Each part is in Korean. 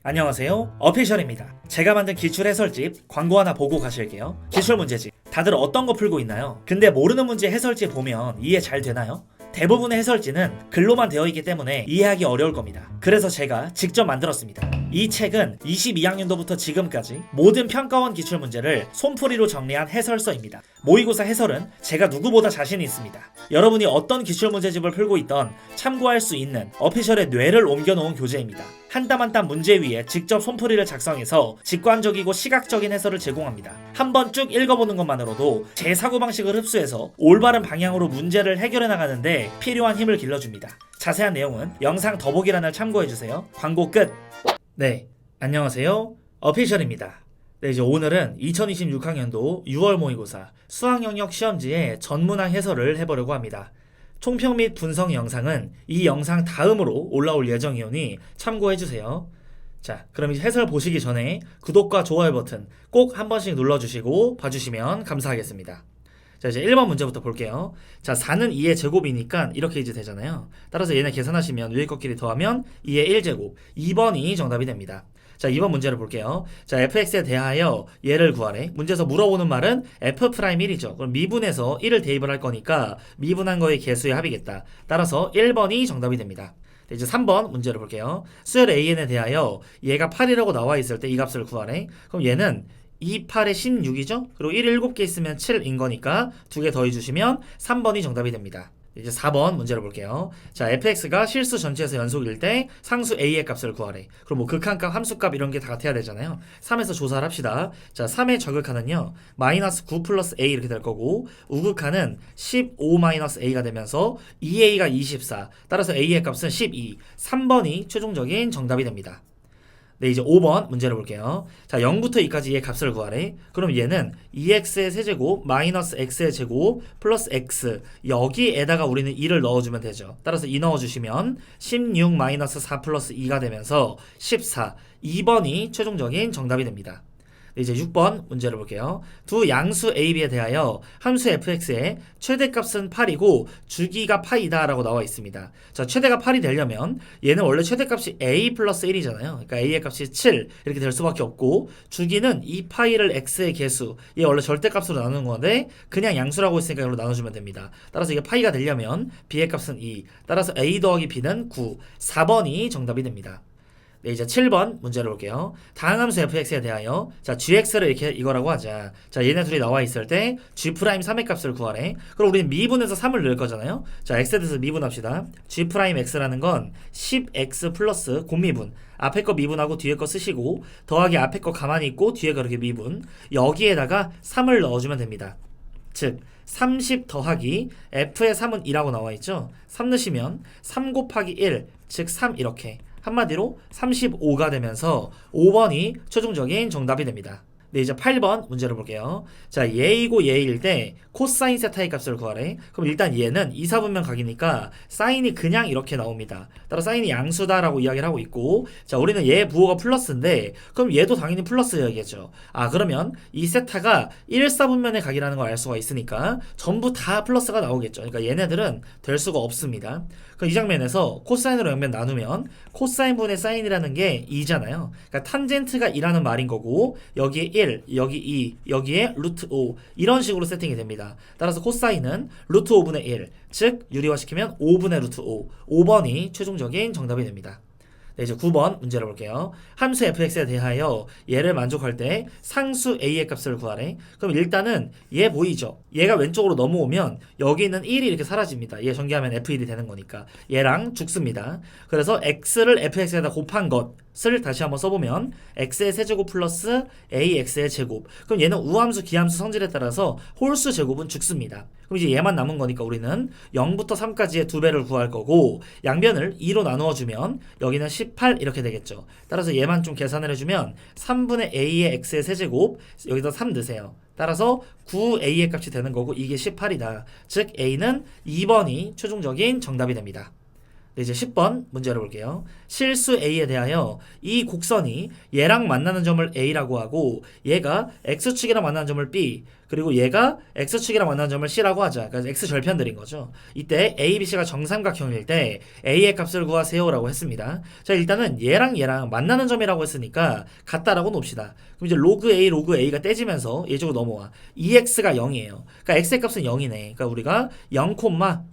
안녕하세요, 어피셜입니다. 제가 만든 기출 해설집 광고 하나 보고 가실게요. 기출 문제집 다들 어떤 거 풀고 있나요? 근데 모르는 문제 해설집 보면 이해 잘 되나요? 대부분의 해설지는 글로만 되어 있기 때문에 이해하기 어려울 겁니다. 그래서 제가 직접 만들었습니다. 이 책은 22학년도부터 지금까지 모든 평가원 기출 문제를 손풀이로 정리한 해설서입니다. 모의고사 해설은 제가 누구보다 자신이 있습니다. 여러분이 어떤 기출 문제집을 풀고 있던 참고할 수 있는 어피셜의 뇌를 옮겨놓은 교재입니다. 한 땀 한 땀 문제 위에 직접 손풀이를 작성해서 직관적이고 시각적인 해설을 제공합니다. 한번 쭉 읽어보는 것만으로도 제 사고방식을 흡수해서 올바른 방향으로 문제를 해결해 나가는데 필요한 힘을 길러줍니다. 자세한 내용은 영상 더보기란을 참고해주세요. 광고 끝! 네, 안녕하세요, 어피셜입니다. 네, 이제 오늘은 2026학년도 6월 모의고사 수학영역 시험지의 전문항 해설을 해보려고 합니다. 총평 및 분석 영상은 이 영상 다음으로 올라올 예정이오니 참고해주세요. 자, 그럼 이제 해설 보시기 전에 구독과 좋아요 버튼 꼭 한 번씩 눌러주시고 봐주시면 감사하겠습니다. 자, 이제 1번 문제부터 볼게요. 자, 4는 2의 제곱이니까 이렇게 이제 되잖아요. 따라서 얘네 계산하시면 위에 것끼리 더하면 2의 1제곱, 2번이 정답이 됩니다. 자, 2번 문제를 볼게요. 자, fx에 대하여 얘를 구하래. 문제에서 물어보는 말은 f'1이죠. 그럼 미분해서 1을 대입을 할 거니까 미분한 거의 개수의 합이겠다. 따라서 1번이 정답이 됩니다. 이제 3번 문제를 볼게요. 수열 an에 대하여 얘가 8이라고 나와 있을 때 이 값을 구하래. 그럼 얘는 2, 8에 16이죠? 그리고 1, 7개 있으면 7인 거니까 2개 더해주시면 3번이 정답이 됩니다. 이제 4번 문제를 볼게요. 자, fx가 실수 전체에서 연속일 때 상수 a의 값을 구하래. 그럼 뭐 극한값, 함수값 이런 게 다 같아야 되잖아요. 3에서 조사를 합시다. 자, 3의 저극한은요, 마이너스 9 플러스 a 이렇게 될 거고, 우극한은 15 마이너스 a가 되면서 2a가 24. 따라서 a의 값은 12. 3번이 최종적인 정답이 됩니다. 네, 이제 5번 문제를 볼게요. 자, 0부터 2까지 얘 값을 구하래. 그럼 얘는 2x의 세제곱 마이너스 x의 제곱 플러스 x, 여기에다가 우리는 2를 넣어주면 되죠. 따라서 2 넣어주시면 16 마이너스 4 플러스 2가 되면서 14. 2번이 최종적인 정답이 됩니다. 네, 이제 6번 문제를 볼게요. 두 양수 a, b에 대하여 함수 fx의 최대값은 8이고 주기가 파이다 라고 나와 있습니다. 자, 최대가 8이 되려면 얘는 원래 최대값이 a 플러스 1이잖아요. 그러니까 a의 값이 7 이렇게 될 수밖에 없고, 주기는 2파이를 x의 개수, 얘 원래 절대값으로 나누는 건데 그냥 양수라고 했으니까 이걸로 나눠주면 됩니다. 따라서 이게 파이가 되려면 b의 값은 2, 따라서 a 더하기 b는 9, 4번이 정답이 됩니다. 네, 이제 7번 문제를 볼게요. 다항함수 fx에 대하여, 자, gx를 이렇게 이거라고 하자. 자, 얘네 둘이 나와 있을 때 g'3의 값을 구하래. 그럼 우리는 미분해서 3을 넣을 거잖아요. 자, x에 대해서 미분합시다. g'x라는 건 10x 플러스 곱미분, 앞에 거 미분하고 뒤에 거 쓰시고, 더하기 앞에 거 가만히 있고 뒤에 거 이렇게 미분, 여기에다가 3을 넣어주면 됩니다. 즉 30 더하기 f의 3은 2라고 나와 있죠. 3 넣으시면 3 곱하기 1, 즉 3 이렇게, 한마디로 35가 되면서 5번이 최종적인 정답이 됩니다. 네, 이제 8번 문제를 볼게요. 자, 얘이고 얘일 때 코사인 세타의 값을 구하래. 그럼 일단 얘는 2사분면 각이니까 사인이 그냥 이렇게 나옵니다. 따라 사인이 양수다라고 이야기를 하고 있고, 자, 우리는 얘 부호가 플러스인데 그럼 얘도 당연히 플러스여야겠죠. 아, 그러면 이 세타가 1사분면의 각이라는 걸 알 수가 있으니까 전부 다 플러스가 나오겠죠. 그러니까 얘네들은 될 수가 없습니다. 그럼 이 장면에서 코사인으로 양면 나누면 코사인분의 사인이라는 게 2잖아요. 그러니까 탄젠트가 2라는 말인 거고, 여기에 1, 여기 2, 여기에 루트 5, 이런 식으로 세팅이 됩니다. 따라서 코사인은 루트 5분의 1, 즉 유리화시키면 5분의 루트 5, 5번이 최종적인 정답이 됩니다. 네, 이제 9번 문제를 볼게요. 함수 fx에 대하여 얘를 만족할 때 상수 a의 값을 구하래. 그럼 일단은 얘 보이죠? 얘가 왼쪽으로 넘어오면 여기 있는 1이 이렇게 사라집니다. 얘 전개하면 f1이 되는 거니까 얘랑 죽습니다. 그래서 x를 fx에다 곱한 것을 다시 한번 써보면 x의 세제곱 플러스 ax의 제곱, 그럼 얘는 우함수 기함수 성질에 따라서 홀수 제곱은 죽습니다. 그럼 이제 얘만 남은 거니까 우리는 0부터 3까지의 2배를 구할 거고, 양변을 2로 나누어 주면 여기는 18 이렇게 되겠죠. 따라서 얘만 좀 계산을 해주면 3분의 a의 x의 세제곱, 여기다 3 넣으세요. 따라서 9a의 값이 되는 거고 이게 18이다. 즉 a는 2번이 최종적인 정답이 됩니다. 네, 이제 10번 문제를 볼게요. 실수 a에 대하여 이 곡선이 얘랑 만나는 점을 a라고 하고 얘가 x축이랑 만나는 점을 b, 그리고 얘가 x축이랑 만나는 점을 C라고 하자. 그러니까 x 절편들인 거죠. 이때 A, B, C가 정삼각형일 때 A의 값을 구하세요라고 했습니다. 자, 일단은 얘랑 만나는 점이라고 했으니까 같다라고 놓읍시다. 그럼 이제 로그 A, 로그 A가 떼지면서 얘쪽으로 넘어와. 2x가 0이에요. 그러니까 x의 값은 0이네. 그러니까 우리가 0,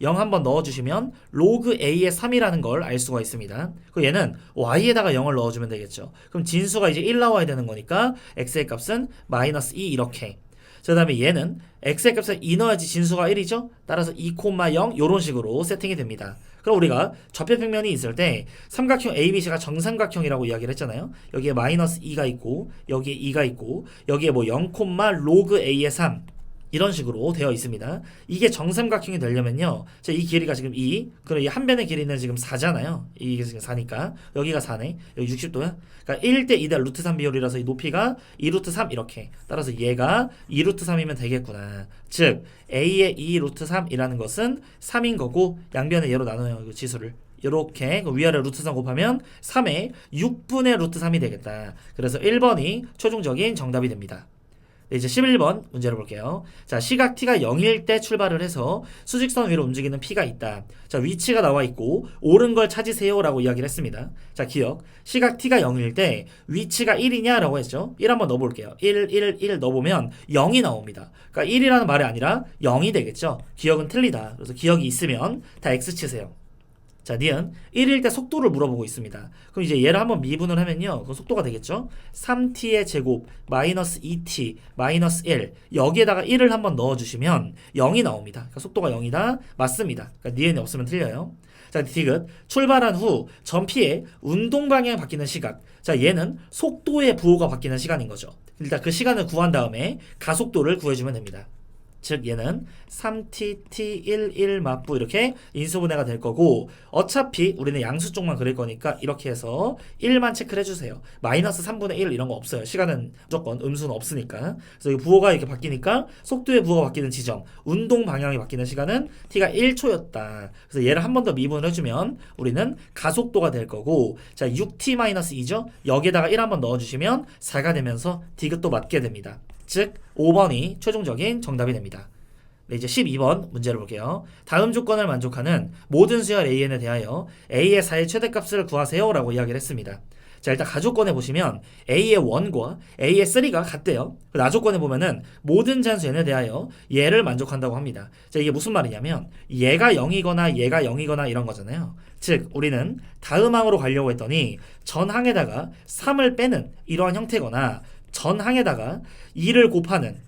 0 한번 넣어주시면 로그 A의 3이라는 걸 알 수가 있습니다. 그리고 얘는 y에다가 0을 넣어주면 되겠죠. 그럼 진수가 이제 1 나와야 되는 거니까 x의 값은 마이너스 2 이렇게. 자, 그 다음에 얘는 x의 값을 2 넣어야지 진수가 1이죠. 따라서 2, 0 이런 식으로 세팅이 됩니다. 그럼 우리가 좌표평면이 있을 때 삼각형 ABC가 정삼각형이라고 이야기를 했잖아요. 여기에 마이너스 2가 있고 여기에 2가 있고 여기에 뭐 0, 로그 A의 3 이런 식으로 되어 있습니다. 이게 정삼각형이 되려면요. 자, 이 길이가 지금 2, 그럼 이 한 변의 길이는 지금 4잖아요. 이게 지금 4니까 여기가 4네. 여기 60도야. 그러니까 1대 2대 루트 3 비율이라서 이 높이가 2 루트 3 이렇게. 따라서 얘가 2 루트 3이면 되겠구나. 즉 A의 2 루트 3이라는 것은 3인 거고 양변의 얘로 나눠요. 이거 지수를. 이렇게 위아래 루트 3 곱하면 3의 6분의 루트 3이 되겠다. 그래서 1번이 최종적인 정답이 됩니다. 네, 이제 11번 문제를 볼게요. 자, 시각 t가 0일 때 출발을 해서 수직선 위로 움직이는 p가 있다. 자, 위치가 나와 있고 옳은 걸 찾으세요 라고 이야기를 했습니다. 자, 기억. 시각 t가 0일 때 위치가 1이냐 라고 했죠. 1 한번 넣어볼게요. 1 넣어보면 0이 나옵니다. 그러니까 1이라는 말이 아니라 0이 되겠죠. 기억은 틀리다. 그래서 기억이 있으면 다 x 치세요. 자, 니은 1일 때 속도를 물어보고 있습니다. 그럼 이제 얘를 한번 미분을 하면요. 그 속도가 되겠죠? 3t의 제곱 마이너스 2t 마이너스 1 여기에다가 1을 한번 넣어주시면 0이 나옵니다. 그러니까 속도가 0이다. 맞습니다. 그러니까 니은이 없으면 틀려요. 자, 디귿 출발한 후 전 P의 운동 방향이 바뀌는 시각. 자, 얘는 속도의 부호가 바뀌는 시간인 거죠. 일단 그 시간을 구한 다음에 가속도를 구해주면 됩니다. 즉 얘는 3t,t11 맞부 이렇게 인수분해가 될 거고 어차피 우리는 양수 쪽만 그릴 거니까 이렇게 해서 1만 체크를 해주세요. 마이너스 3분의 1 이런 거 없어요. 시간은 무조건 음수는 없으니까. 그래서 이 부호가 이렇게 바뀌니까 속도의 부호가 바뀌는 지점 운동 방향이 바뀌는 시간은 t가 1초였다. 그래서 얘를 한 번 더 미분을 해주면 우리는 가속도가 될 거고 자 6t-2죠. 여기에다가 1 한번 넣어주시면 4가 되면서 디귿도 맞게 됩니다. 즉 5번이 최종적인 정답이 됩니다. 네, 이제 12번 문제를 볼게요. 다음 조건을 만족하는 모든 수열 AN에 대하여 A의 4의 최대값을 구하세요 라고 이야기를 했습니다. 자, 일단 가조건에 보시면 A의 1과 A의 3가 같대요. 나조건에 보면은 모든 잔수 n에 대하여 얘를 만족한다고 합니다. 자, 이게 무슨 말이냐면 얘가 0이거나 얘가 0이거나 이런 거잖아요. 즉 우리는 다음 항으로 가려고 했더니 전 항에다가 3을 빼는 이러한 형태거나 전 항에다가 2를 곱하는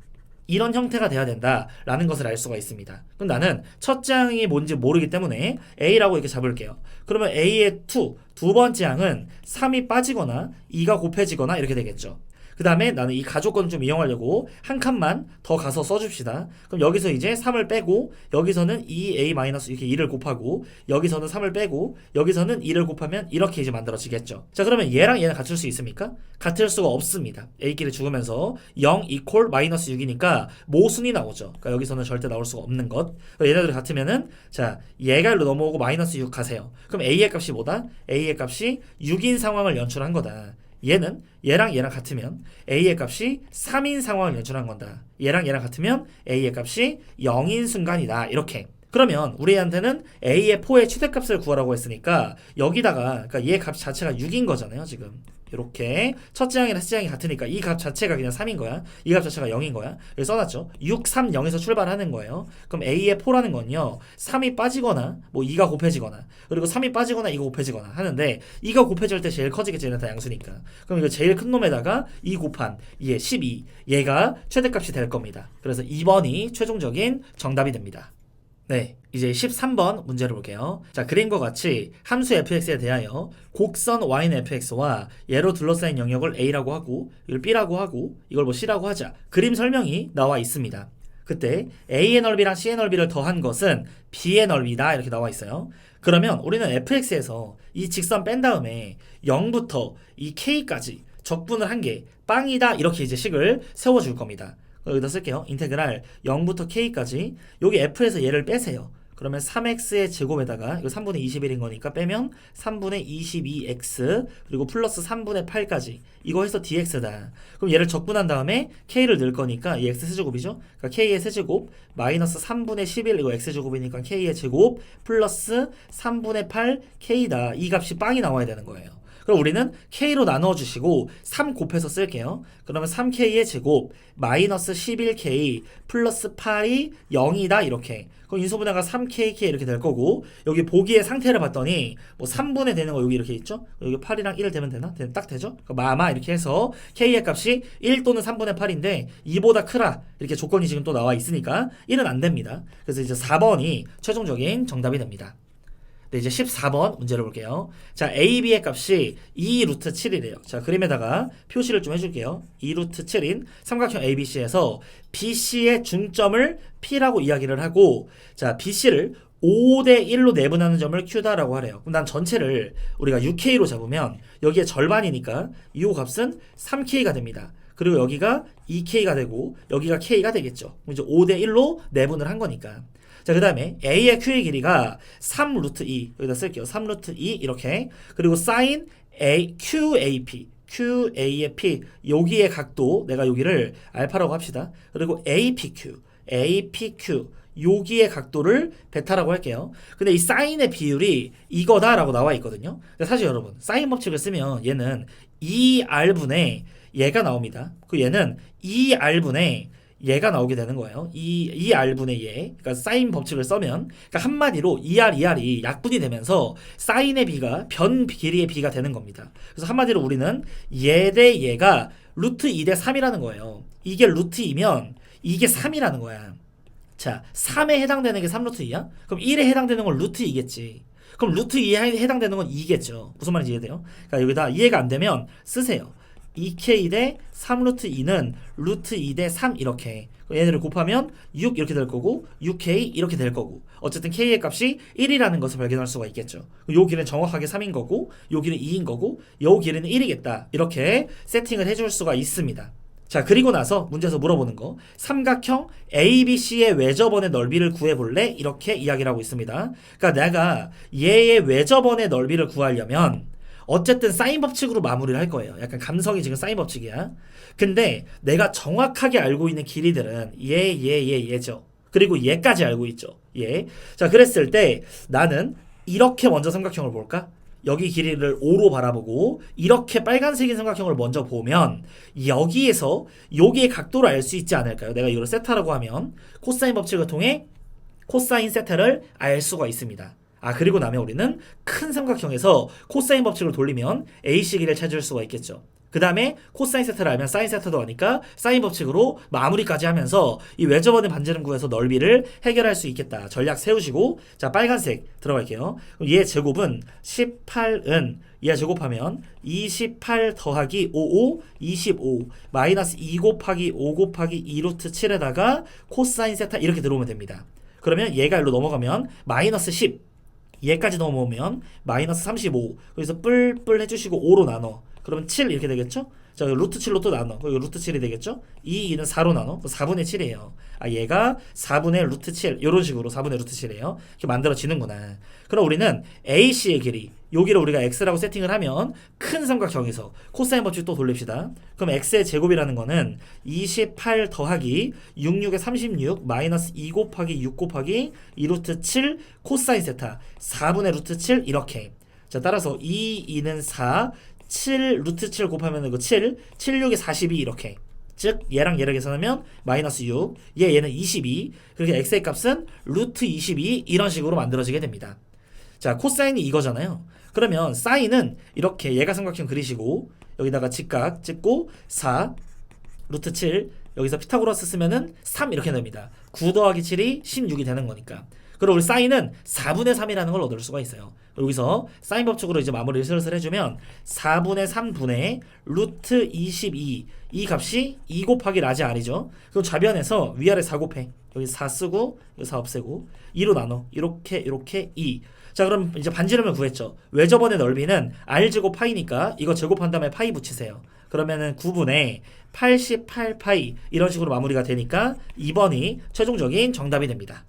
이런 형태가 돼야 된다라는 것을 알 수가 있습니다. 그럼 나는 첫째 항이 뭔지 모르기 때문에 A라고 이렇게 잡을게요. 그러면 A의 두 번째 항은 3이 빠지거나 2가 곱해지거나 이렇게 되겠죠. 그 다음에 나는 이 가조건을 좀 이용하려고 한 칸만 더 가서 써줍시다. 그럼 여기서 이제 3을 빼고 여기서는 2a- 이렇게 2를 곱하고 여기서는 3을 빼고 여기서는 2를 곱하면 이렇게 이제 만들어지겠죠. 자, 그러면 얘랑 얘는 같을 수 있습니까? 같을 수가 없습니다. a끼리 죽으면서 0 이퀄 마이너스 6이니까 모순이 나오죠. 그러니까 여기서는 절대 나올 수가 없는 것. 얘네들이 같으면은 자 얘가 일로 넘어오고 마이너스 6 가세요. 그럼 a의 값이 뭐다? a의 값이 6인 상황을 연출한 거다. 얘는 얘랑 같으면 A의 값이 3인 상황을 연출한 건다. 얘랑 같으면 A의 값이 0인 순간이다. 이렇게. 그러면 우리한테는 A의 4의 최대값을 구하라고 했으니까 여기다가 그러니까 얘 값 자체가 6인 거잖아요. 지금. 이렇게 첫째 항이랑 셋째 항이 같으니까 이 값 자체가 그냥 3인 거야. 이 값 자체가 0인 거야. 여기 써놨죠. 6, 3, 0에서 출발하는 거예요. 그럼 A의 4라는 건요. 3이 빠지거나 뭐 2가 곱해지거나 그리고 3이 빠지거나 2가 곱해지거나 하는데 2가 곱해질 때 제일 커지겠지. 얘는 다 양수니까. 그럼 이거 제일 큰 놈에다가 2 곱한 2의 12 얘가 최대값이 될 겁니다. 그래서 2번이 최종적인 정답이 됩니다. 네, 이제 13번 문제를 볼게요. 자, 그림과 같이 함수 fx에 대하여 곡선 y는 fx와 얘로 둘러싸인 영역을 a라고 하고 이걸 b라고 하고 이걸 뭐 c라고 하자. 그림 설명이 나와 있습니다. 그때 a의 넓이랑 c의 넓이를 더한 것은 b의 넓이다 이렇게 나와 있어요. 그러면 우리는 fx에서 이 직선 뺀 다음에 0부터 이 k까지 적분을 한 게 빵이다 이렇게 이제 식을 세워줄 겁니다. 여기다 쓸게요. 인테그랄 0부터 k까지 여기 f에서 얘를 빼세요. 그러면 3x의 제곱에다가 이거 3분의 21인 거니까 빼면 3분의 22x 그리고 플러스 3분의 8까지 이거 해서 dx다. 그럼 얘를 적분한 다음에 k를 넣을 거니까 이 x 세제곱이죠. 그러니까 k의 세제곱 마이너스 3분의 11 이거 x 제곱이니까 k의 제곱 플러스 3분의 8 k다. 이 값이 빵이 나와야 되는 거예요. 그럼 우리는 k로 나누어 주시고 3 곱해서 쓸게요. 그러면 3k의 제곱 마이너스 11k 플러스 8이 0이다 이렇게. 그럼 인수분해가 3kk 이렇게 될 거고 여기 보기의 상태를 봤더니 뭐 3분의 되는 거 여기 이렇게 있죠. 여기 8이랑 1을 대면 되나? 딱 되죠. 마마 이렇게 해서 k의 값이 1 또는 3분의 8인데 2보다 크라 이렇게 조건이 지금 또 나와 있으니까 1은 안 됩니다. 그래서 이제 4번이 최종적인 정답이 됩니다. 네, 이제 14번 문제를 볼게요. 자, a, b의 값이 2 루트 7이래요. 자, 그림에다가 표시를 좀 해줄게요. 2 루트 7인 삼각형 ABC에서 BC의 중점을 P라고 이야기를 하고, 자, BC를 5대 1로 내분하는 점을 Q다라고 하래요. 그럼 난 전체를 우리가 6K로 잡으면 여기에 절반이니까 이 값은 3K가 됩니다. 그리고 여기가 2K가 되고 여기가 K가 되겠죠. 이제 5대 1로 내분을 한 거니까. 자, 그 다음에 A의 Q의 길이가 3 루트 2 여기다 쓸게요. 3 루트 2 이렇게. 그리고 sin A, QAP QA의 P 여기의 각도 내가 여기를 알파라고 합시다. 그리고 APQ 여기의 각도를 베타라고 할게요. 근데 이 사인의 비율이 이거다라고 나와 있거든요. 근데 사실 여러분 사인 법칙을 쓰면 얘는 2R분의 얘가 나옵니다. 그 얘는 2R분의 얘가 나오게 되는 거예요. 이 R분의 얘. 그러니까 사인 법칙을 쓰면 그러니까 한마디로 2R이 약분이 되면서 사인의 B가 변 길이의 B가 되는 겁니다. 그래서 한마디로 우리는 얘 대 얘가 루트 2 대 3이라는 거예요. 이게 루트 2면 이게 3이라는 거야. 자, 3에 해당되는 게 3루트 2야? 그럼 1에 해당되는 건 루트 2겠지. 그럼 루트 2에 해당되는 건 2겠죠. 무슨 말인지 이해돼요? 그러니까 여기다 이해가 안 되면 쓰세요. 2k 대 3루트 2는 루트 2 대 3 이렇게 얘네를 곱하면 6 이렇게 될 거고 6k 이렇게 될 거고 어쨌든 k의 값이 1이라는 것을 발견할 수가 있겠죠. 요 길이는 정확하게 3인 거고 요 길이는 2인 거고 요 길이는 1이겠다 이렇게 세팅을 해줄 수가 있습니다. 자, 그리고 나서 문제에서 물어보는 거 삼각형 ABC의 외접원의 넓이를 구해볼래? 이렇게 이야기를 하고 있습니다. 그러니까 내가 얘의 외접원의 넓이를 구하려면 어쨌든 사인 법칙으로 마무리를 할 거예요. 약간 감성이 지금 사인 법칙이야. 근데 내가 정확하게 알고 있는 길이들은 얘죠. 그리고 얘까지 알고 있죠. 얘. 자, 그랬을 때 나는 이렇게 먼저 삼각형을 볼까? 여기 길이를 5로 바라보고 이렇게 빨간색인 삼각형을 먼저 보면 여기에서 여기의 각도를 알 수 있지 않을까요? 내가 이걸 세타라고 하면 코사인 법칙을 통해 코사인 세타를 알 수가 있습니다. 아, 그리고 나면 우리는 큰 삼각형에서 코사인 법칙을 돌리면 AC 길이를 찾을 수가 있겠죠. 그 다음에 코사인 세타를 알면 사인 세타도 아니까 사인 법칙으로 마무리까지 하면서 이 외접원의 반지름 구해서 넓이를 해결할 수 있겠다. 전략 세우시고 자, 빨간색 들어갈게요. 얘 제곱은 18은 얘 제곱하면 28 더하기 55 25 마이너스 2 곱하기 5 곱하기 2루트 7에다가 코사인 세타 이렇게 들어오면 됩니다. 그러면 얘가 일로 넘어가면 마이너스 10 얘까지 넘어오면 마이너스 35 그래서 뿔뿔 해주시고 5로 나눠 그러면 7 이렇게 되겠죠? 자, 루트 7로 또 나눠 그리고 루트 7이 되겠죠? 2는 4로 나눠 4분의 7이에요. 아, 얘가 4분의 루트 7 이런 식으로 4분의 루트 7이에요. 이렇게 만들어지는구나. 그럼 우리는 AC의 길이 여기를 우리가 X라고 세팅을 하면 큰 삼각형에서 코사인 법칙 또 돌립시다. 그럼 X의 제곱이라는 거는 28 더하기 66에 36 마이너스 2 곱하기 6 곱하기 2루트 7 코사인 세타 4분의 루트 7 이렇게. 자, 따라서 2는 4 7 루트 7 곱하면 그 7 6에 42 이렇게. 즉 얘랑 얘를 계산하면 마이너스 6 얘는 22 그렇게 x의 값은 루트 22 이런 식으로 만들어지게 됩니다. 자, 코사인이 이거잖아요. 그러면 사인은 이렇게 얘가 삼각형 그리시고 여기다가 직각 찍고 4 루트 7 여기서 피타고라스 쓰면은 3 이렇게 됩니다. 9 더하기 7이 16이 되는 거니까. 그리고 우리 사인은 4분의 3이라는 걸 얻을 수가 있어요. 여기서 사인 법칙으로 이제 마무리를 슬슬 해주면 4분의 3분의 루트 22 이 값이 2 곱하기 라지 R이죠. 그럼 좌변에서 위아래 4 곱해. 여기 4 쓰고 여기 4 없애고 2로 나눠. 이렇게 2. 자, 그럼 이제 반지름을 구했죠. 외접원의 넓이는 R 제곱 파이니까 이거 제곱한 다음에 파이 붙이세요. 그러면은 9분의 88 파이 이런 식으로 마무리가 되니까 2번이 최종적인 정답이 됩니다.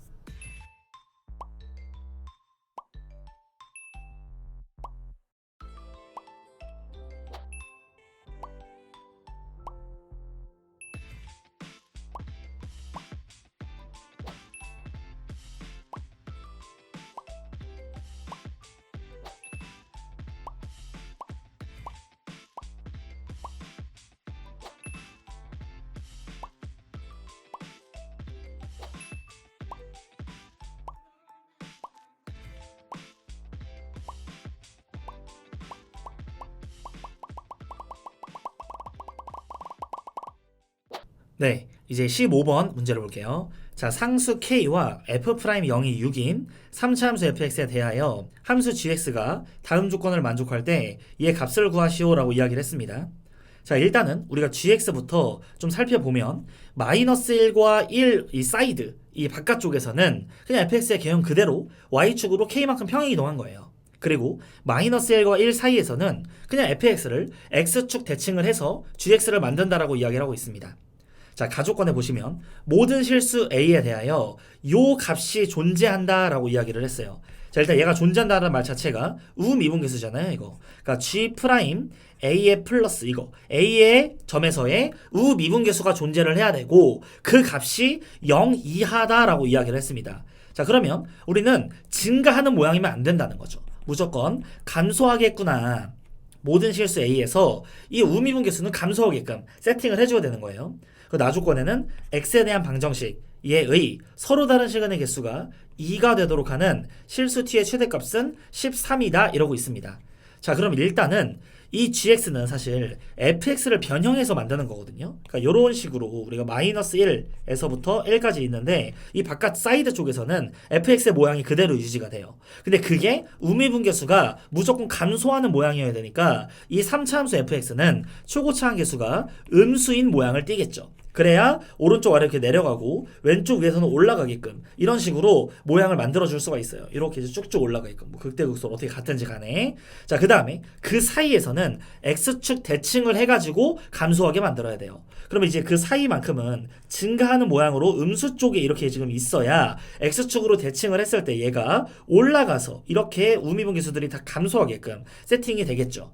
네, 이제 15번 문제를 볼게요. 자, 상수 k와 f'0이 6인 3차 함수 fx에 대하여 함수 gx가 다음 조건을 만족할 때 이의 값을 구하시오라고 이야기를 했습니다. 자, 일단은 우리가 gx부터 좀 살펴보면 마이너스 1과 1 이 사이드 이 바깥쪽에서는 그냥 fx의 개형 그대로 y축으로 k만큼 평행 이동한 거예요. 그리고 마이너스 1과 1 사이에서는 그냥 fx를 x축 대칭을 해서 gx를 만든다라고 이야기를 하고 있습니다. 자, 가족권에 보시면 모든 실수 a에 대하여 요 값이 존재한다라고 이야기를 했어요. 자, 일단 얘가 존재한다는 말 자체가 우미분계수잖아요, 이거. 그러니까 g 프라임 a의 플러스 이거 a의 점에서의 우미분계수가 존재를 해야 되고 그 값이 0 이하다라고 이야기를 했습니다. 자, 그러면 우리는 증가하는 모양이면 안 된다는 거죠. 무조건 감소하겠구나. 모든 실수 a에서 이 우미분계수는 감소하게끔 세팅을 해줘야 되는 거예요. 그 나조건에는 x에 대한 방정식 얘의 서로 다른 시간의 개수가 2가 되도록 하는 실수 t의 최대값은 13이다 이러고 있습니다. 자, 그럼 일단은 이 gx는 사실 fx를 변형해서 만드는 거거든요. 그러니까 이런 식으로 우리가 마이너스 1에서부터 1까지 있는데 이 바깥 사이드 쪽에서는 fx의 모양이 그대로 유지가 돼요. 근데 그게 우미분계수가 무조건 감소하는 모양이어야 되니까 이 3차 함수 fx는 초고차항 계수가 음수인 모양을 띠겠죠. 그래야 오른쪽 아래 이렇게 내려가고 왼쪽 위에서는 올라가게끔 이런 식으로 모양을 만들어 줄 수가 있어요. 이렇게 이제 쭉쭉 올라가게끔 뭐 극대극소로 어떻게 같은지 간에. 자, 그 다음에 그 사이에서는 x축 대칭을 해가지고 감소하게 만들어야 돼요. 그러면 이제 그 사이만큼은 증가하는 모양으로 음수 쪽에 이렇게 지금 있어야 x축으로 대칭을 했을 때 얘가 올라가서 이렇게 우미분계수들이 다 감소하게끔 세팅이 되겠죠.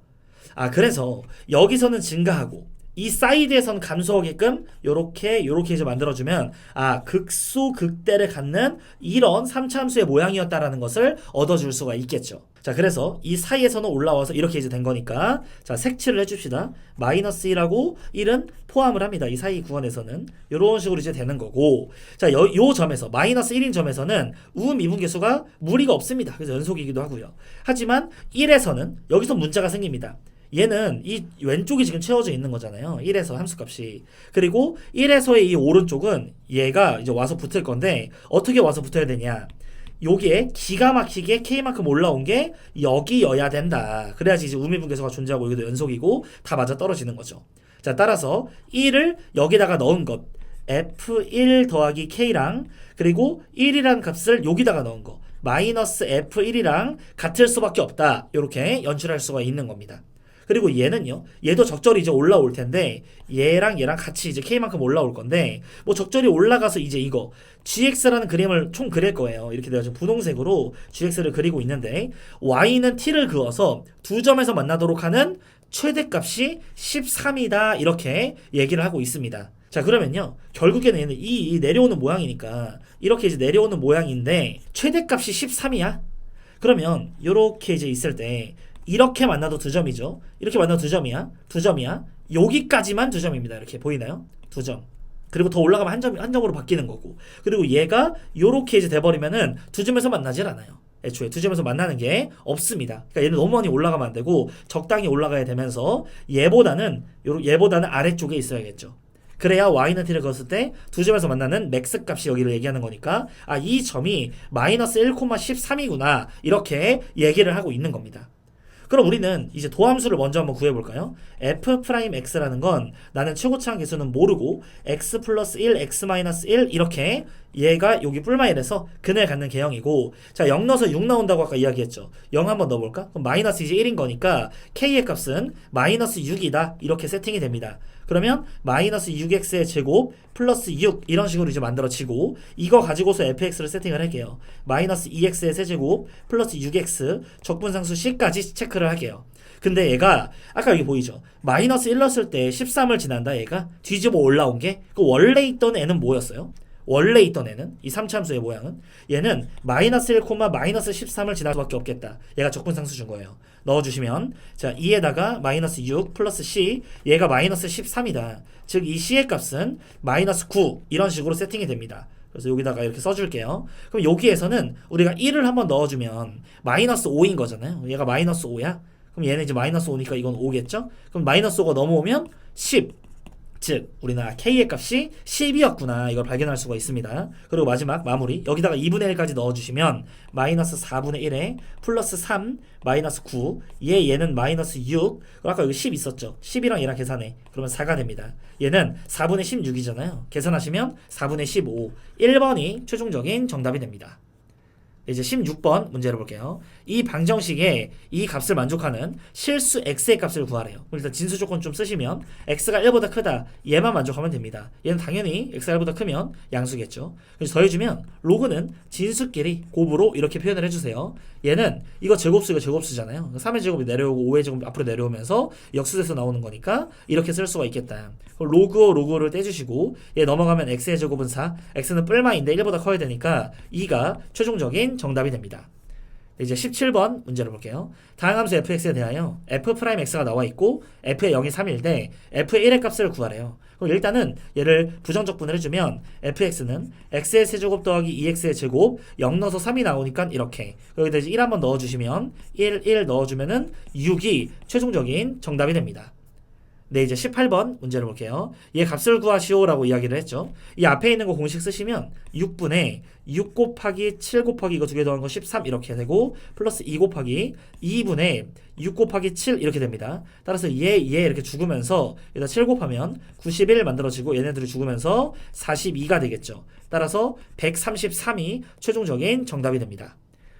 아, 그래서 여기서는 증가하고 이 사이드에선 감소하게끔 요렇게 이제 만들어주면 아, 극소 극대를 갖는 이런 3차 함수의 모양이었다라는 것을 얻어줄 수가 있겠죠. 자, 그래서 이 사이에서는 올라와서 이렇게 이제 된 거니까 자, 색칠을 해줍시다. 마이너스 1하고 1은 포함을 합니다. 이 사이 구간에서는 요런 식으로 이제 되는 거고, 자, 요 점에서 마이너스 1인 점에서는 우미분계수가 무리가 없습니다. 그래서 연속이기도 하고요. 하지만 1에서는 여기서 문제가 생깁니다. 얘는 이 왼쪽이 지금 채워져 있는 거잖아요. 1에서 함수값이. 그리고 1에서의 이 오른쪽은 얘가 이제 와서 붙을 건데 어떻게 와서 붙어야 되냐. 여기에 기가 막히게 k만큼 올라온 게 여기여야 된다. 그래야지 이제 우미분계수가 존재하고 여기도 연속이고 다 맞아 떨어지는 거죠. 자, 따라서 1을 여기다가 넣은 것 f1 더하기 k랑 그리고 1이라는 값을 여기다가 넣은 거 마이너스 f1이랑 같을 수밖에 없다. 이렇게 연출할 수가 있는 겁니다. 그리고 얘는요, 얘도 적절히 이제 올라올 텐데 얘랑 같이 이제 k만큼 올라올 건데 뭐 적절히 올라가서 이제 이거 gx라는 그림을 총 그릴 거예요. 이렇게 내가 지금 분홍색으로 gx를 그리고 있는데 y는 t를 그어서 두 점에서 만나도록 하는 최대값이 13이다 이렇게 얘기를 하고 있습니다. 자, 그러면요, 결국에는 얘는 이 내려오는 모양이니까 이렇게 이제 내려오는 모양인데 최대값이 13이야? 그러면 이렇게 이제 있을 때 이렇게 만나도 두 점이죠. 이렇게 만나도 두 점이야. 두 점이야. 여기까지만 두 점입니다. 이렇게 보이나요? 두 점. 그리고 더 올라가면 한 점으로 바뀌는 거고. 그리고 얘가 요렇게 이제 돼버리면은 두 점에서 만나질 않아요. 애초에 두 점에서 만나는 게 없습니다. 그러니까 얘는 너무 많이 올라가면 안 되고 적당히 올라가야 되면서 얘보다는 아래쪽에 있어야겠죠. 그래야 y는 t를 그었을 때 두 점에서 만나는 맥스 값이 여기를 얘기하는 거니까 아, 이 점이 마이너스 1,13이구나 이렇게 얘기를 하고 있는 겁니다. 그럼 우리는 이제 도함수를 먼저 한번 구해볼까요? f'x라는 건 나는 최고차항 계수는 모르고 x 플러스 1, x 마이너스 1 이렇게 얘가 여기 뿔마일에서 근을 갖는 개형이고, 자, 0 넣어서 6 나온다고 아까 이야기했죠. 0 한번 넣어볼까? 그럼 마이너스 이제 1인 거니까 k의 값은 마이너스 6이다 이렇게 세팅이 됩니다. 그러면 마이너스 6x의 제곱 플러스 6 이런 식으로 이제 만들어지고, 이거 가지고서 fx를 세팅을 할게요. 마이너스 2x의 세제곱 플러스 6x 적분상수 c까지 체크를 할게요. 근데 얘가 아까 여기 보이죠? 마이너스 1 넣었을 때 13을 지난다. 얘가 뒤집어 올라온 게 그 원래 있던 애는 뭐였어요? 원래 있던 애는 이 3차함수의 모양은 얘는 마이너스 1, 마이너스 13을 지날 수밖에 없겠다. 얘가 적분상수 준 거예요. 넣어주시면 자, 2에다가 마이너스 6 플러스 c, 얘가 마이너스 13이다. 즉 이 c의 값은 마이너스 9 이런 식으로 세팅이 됩니다. 그래서 여기다가 이렇게 써줄게요. 그럼 여기에서는 우리가 1을 한번 넣어주면 마이너스 5인 거잖아요. 얘가 마이너스 5야. 그럼 얘는 이제 마이너스 5니까 이건 5겠죠? 그럼 마이너스 5가 넘어오면 10. 즉 우리는 k의 값이 10이었구나 이걸 발견할 수가 있습니다. 그리고 마지막 마무리 여기다가 2분의 1까지 넣어주시면 마이너스 4분의 1에 플러스 3 마이너스 9 얘는 마이너스 6 아까 여기 10 있었죠. 10이랑 얘랑 계산해. 그러면 4가 됩니다. 얘는 4분의 16이잖아요. 계산하시면 4분의 15 1번이 최종적인 정답이 됩니다. 이제 16번 문제를 볼게요. 이 방정식에 이 값을 만족하는 실수 x의 값을 구하래요. 일단 진수 조건 좀 쓰시면 x가 1보다 크다 얘만 만족하면 됩니다. 얘는 당연히 x가 1보다 크면 양수겠죠. 그래서 더해주면 로그는 진수끼리 곱으로 이렇게 표현을 해주세요. 얘는 이거 제곱수 이거 제곱수잖아요. 3의 제곱이 내려오고 5의 제곱이 앞으로 내려오면서 역수돼서 나오는 거니까 이렇게 쓸 수가 있겠다. 로그를 떼주시고 얘 넘어가면 x의 제곱은 4 x는 뿔마인데 1보다 커야 되니까 2가 최종적인 정답이 됩니다. 이제 17번 문제를 볼게요. 다항 함수 fx에 대하여 f'x가 나와 있고 f의 0이 3일 때 f의 1의 값을 구하래요. 그럼 일단은 얘를 부정적분을 해주면 fx는 x의 세제곱 더하기 2x의 제곱 0 넣어서 3이 나오니까 이렇게 여기다 이제 1 한번 넣어주시면 1 넣어주면은 6이 최종적인 정답이 됩니다. 네, 이제 18번 문제를 볼게요. 얘 값을 구하시오라고 이야기를 했죠. 이 앞에 있는 거 공식 쓰시면 6분의 6 곱하기 7 곱하기 이거 두 개 더한 거 13 이렇게 되고 플러스 2 곱하기 2분의 6 곱하기 7 이렇게 됩니다. 따라서 얘 이렇게 죽으면서 여기다 7 곱하면 91 만들어지고 얘네들이 죽으면서 42가 되겠죠. 따라서 133이 최종적인 정답이 됩니다.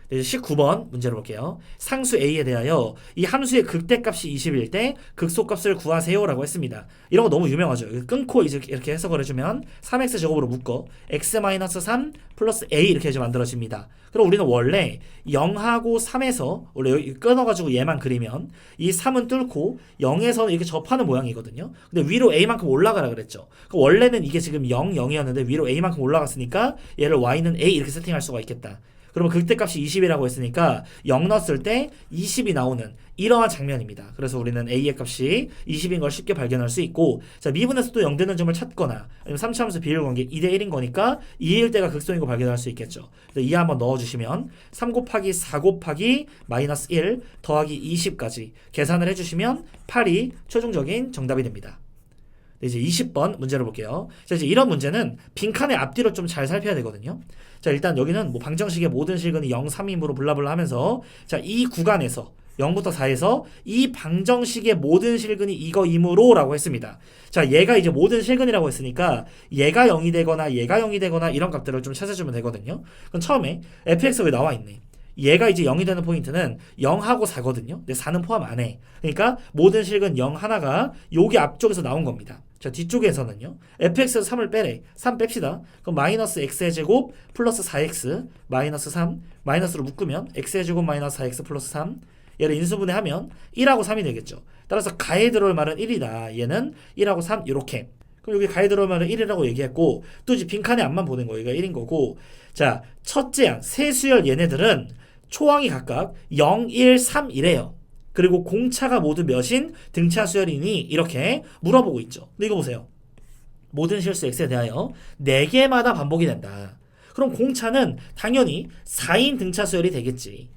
이제 19번 문제를 볼게요. 상수 a에 대하여 이 함수의 극대값이 20일 때 극소값을 구하세요라고 했습니다. 이런 거 너무 유명하죠. 끊고 이렇게 해석을 해주면 3x 제곱으로 묶어 x-3 플러스 a 이렇게 해서 만들어집니다. 그럼 우리는 원래 0하고 3에서 원래 여기 끊어가지고 얘만 그리면 이 3은 뚫고 0에서 이렇게 접하는 모양이거든요. 근데 위로 a만큼 올라가라 그랬죠. 그럼 원래는 이게 지금 0, 0이었는데 위로 a만큼 올라갔으니까 얘를 y는 a 이렇게 세팅할 수가 있겠다. 그러면 극대값이 20이라고 했으니까 0 넣었을 때 20이 나오는 이러한 장면입니다. 그래서 우리는 a의 값이 20인 걸 쉽게 발견할 수 있고 자 미분에서 또 0 되는 점을 찾거나 아니면 3차함수 비율관계 2대1인 거니까 2일 때가 극소인 거 발견할 수 있겠죠. 그래서 2 한번 넣어주시면 3 곱하기 4 곱하기 마이너스 1 더하기 20까지 계산을 해주시면 8이 최종적인 정답이 됩니다. 이제 20번 문제를 볼게요. 자, 이제 이런 문제는 빈칸의 앞뒤로 좀 잘 살펴야 되거든요. 자, 일단 여기는 뭐 방정식의 모든 실근이 0, 3이므로 블라블라 하면서 자, 이 구간에서 0부터 4에서 이 방정식의 모든 실근이 이거이므로 라고 했습니다. 자, 얘가 이제 모든 실근이라고 했으니까 얘가 0이 되거나 얘가 0이 되거나 이런 값들을 좀 찾아주면 되거든요. 그럼 처음에 fx가 여기 나와 있네. 얘가 이제 0이 되는 포인트는 0하고 4거든요. 근데 4는 포함 안 해. 그러니까 모든 실근 0 하나가 여기 앞쪽에서 나온 겁니다. 자, 뒤쪽에서는요. fx에서 3을 빼래. 3 뺍시다. 그럼 마이너스 x의 제곱 플러스 4x 마이너스 3 마이너스로 묶으면 x의 제곱 마이너스 4x 플러스 3 얘를 인수분해하면 1하고 3이 되겠죠. 따라서 가에 들어올 말은 1이다. 얘는 1하고 3 이렇게. 그럼 여기 가에 들어올 말은 1이라고 얘기했고 또 이제 빈칸에 앞만 보는 거예요. 얘가 1인 거고 자, 첫째 항 세수열 얘네들은 초항이 각각 0, 1, 3 이래요. 그리고 공차가 모두 몇인 등차 수열이니 이렇게 물어보고 있죠. 근데 이거 보세요. 모든 실수 x에 대하여 4개마다 반복이 된다. 그럼 공차는 당연히 4인 등차 수열이 되겠지.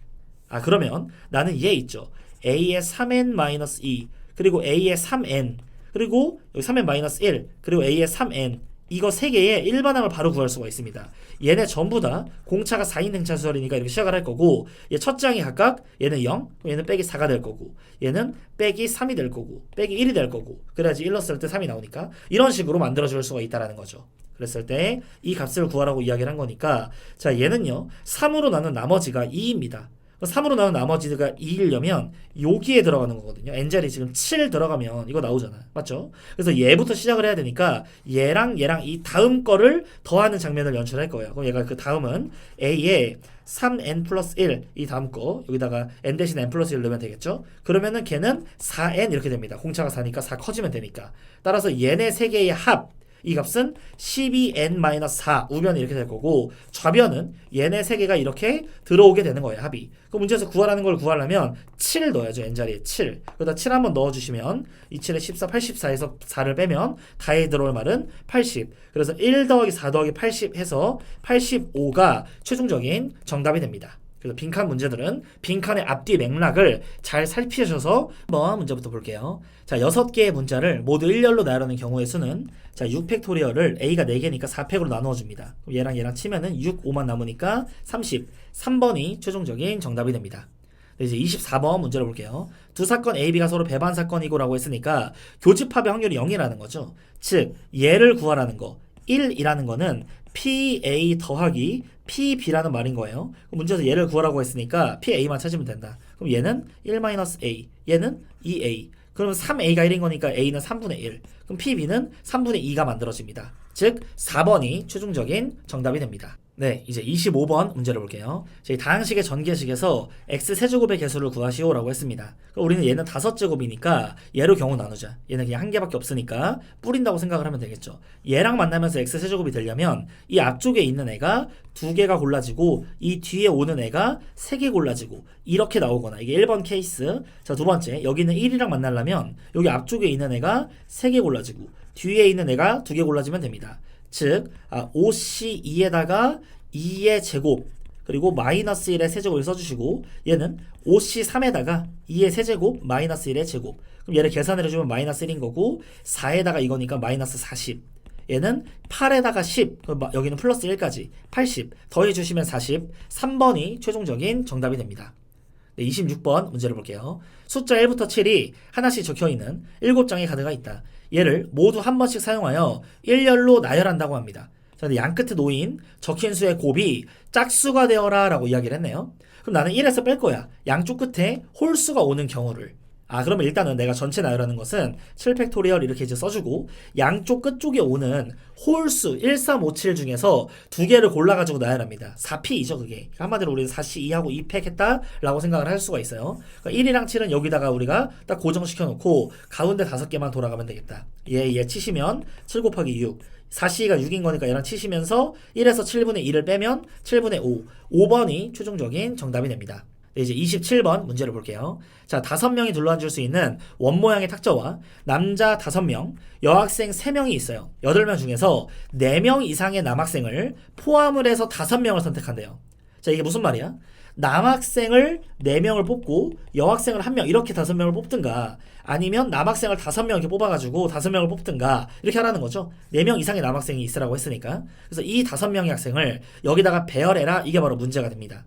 아 그러면 나는 얘 있죠. a의 3n-2 그리고 a의 3n 그리고 여기 3n-1 그리고 a의 3n 이거 3개의 일반항을 바로 구할 수가 있습니다. 얘네 전부 다 공차가 4인 등차 수열이니까 이렇게 시작을 할 거고 얘 첫째 항이 각각 얘는 0, 얘는 빼기 4가 될 거고 얘는 빼기 3이 될 거고 빼기 1이 될 거고 그래야지 1 넣었을 때 3이 나오니까 이런 식으로 만들어줄 수가 있다는 거죠. 그랬을 때 이 값을 구하라고 이야기를 한 거니까 자 얘는요 3으로 나눈 나머지가 2입니다. 3으로 나눈 나머지가 2이려면 여기에 들어가는 거거든요. n자리 지금 7 들어가면 이거 나오잖아. 맞죠? 그래서 얘부터 시작을 해야 되니까 얘랑 이 다음 거를 더하는 장면을 연출할 거예요. 그럼 얘가 그 다음은 a에 3n 플러스 1 이 다음 거 여기다가 n 대신 n 플러스 1 넣으면 되겠죠? 그러면은 걔는 4n 이렇게 됩니다. 공차가 4니까 4 커지면 되니까. 따라서 얘네 3개의 합 이 값은 12n-4 우변이 이렇게 될 거고 좌변은 얘네 3개가 이렇게 들어오게 되는 거예요. 합이. 그 문제에서 구하라는 걸 구하려면 7을 넣어야죠. n자리에 7. 그러다 7 한번 넣어주시면 2, 7에 14, 84에서 4를 빼면 다에 들어올 말은 80. 그래서 1 더하기 4 더하기 80 해서 85가 최종적인 정답이 됩니다. 그래서 빈칸 문제들은 빈칸의 앞뒤 맥락을 잘 살피셔서 한번 문제부터 볼게요. 자, 6개의 문자를 모두 일렬로 나열하는 경우의 수는 자, 6팩토리얼을 a가 4개니까 4팩으로 나누어 줍니다. 그럼 얘랑 치면은 6, 5만 남으니까 30. 3번이 최종적인 정답이 됩니다. 이제 24번 문제를 볼게요. 두 사건 A, B가 서로 배반 사건이고 라고 했으니까 교집합의 확률이 0이라는 거죠. 즉 얘를 구하라는 거 1이라는 거는 PA 더하기 PB라는 말인 거예요. 문제에서 얘를 구하라고 했으니까 PA만 찾으면 된다. 그럼 얘는 1-A, 얘는 2A. 그러면 3A가 1인 거니까 A는 3분의 1. 그럼 PB는 3분의 2가 만들어집니다. 즉 4번이 최종적인 정답이 됩니다. 네, 이제 25번 문제를 볼게요. 저희 다항식의 전개식에서 x세제곱의 개수를 구하시오 라고 했습니다. 그럼 우리는 얘는 5제곱이니까 얘로 경우 나누자. 얘는 그냥 한 개밖에 없으니까 뿌린다고 생각을 하면 되겠죠. 얘랑 만나면서 x세제곱이 되려면 이 앞쪽에 있는 애가 2개가 골라지고 이 뒤에 오는 애가 3개 골라지고 이렇게 나오거나 이게 1번 케이스. 자, 두 번째 여기는 1이랑 만나려면 여기 앞쪽에 있는 애가 3개 골라지고 뒤에 있는 애가 2개 골라지면 됩니다. 즉 5C2에다가 2의 제곱 그리고 마이너스 1의 세제곱을 써주시고 얘는 5C3에다가 2의 세제곱 마이너스 1의 제곱. 그럼 얘를 계산을 해주면 마이너스 1인 거고 4에다가 이거니까 마이너스 40. 얘는 8에다가 10 그럼 여기는 플러스 1까지 80 더해주시면 40. 3번이 최종적인 정답이 됩니다. 네, 26번 문제를 볼게요. 숫자 1부터 7이 하나씩 적혀있는 7장의 카드가 있다. 얘를 모두 한 번씩 사용하여 일렬로 나열한다고 합니다. 자, 근데 양 끝에 놓인 적힌 수의 곱이 짝수가 되어라 라고 이야기를 했네요. 그럼 나는 1에서 뺄 거야. 양쪽 끝에 홀수가 오는 경우를. 그러면 일단은 내가 전체 나열하는 것은 7팩토리얼 이렇게 이제 써주고 양쪽 끝쪽에 오는 홀수 1357 중에서 2개를 골라가지고 나열합니다. 4P이죠 그게. 한마디로 우리는 4C2하고 2팩 했다라고 생각을 할 수가 있어요. 그러니까 1이랑 7은 여기다가 우리가 딱 고정시켜 놓고 가운데 5개만 돌아가면 되겠다. 얘 치시면 7 곱하기 6 4C가 6인 거니까 얘랑 치시면서 1에서 7분의 2를 빼면 7분의 5 5번이 최종적인 정답이 됩니다. 네, 이제 27번 문제를 볼게요. 자, 5명이 둘러앉을 수 있는 원모양의 탁자와 남자 5명, 여학생 3명이 있어요. 8명 중에서 4명 이상의 남학생을 포함을 해서 5명을 선택한대요. 자, 이게 무슨 말이야? 남학생을 4명을 뽑고 여학생을 1명 이렇게 5명을 뽑든가 아니면 남학생을 5명 이렇게 뽑아가지고 5명을 뽑든가 이렇게 하라는 거죠. 4명 이상의 남학생이 있으라고 했으니까. 그래서 이 5명의 학생을 여기다가 배열해라. 이게 바로 문제가 됩니다.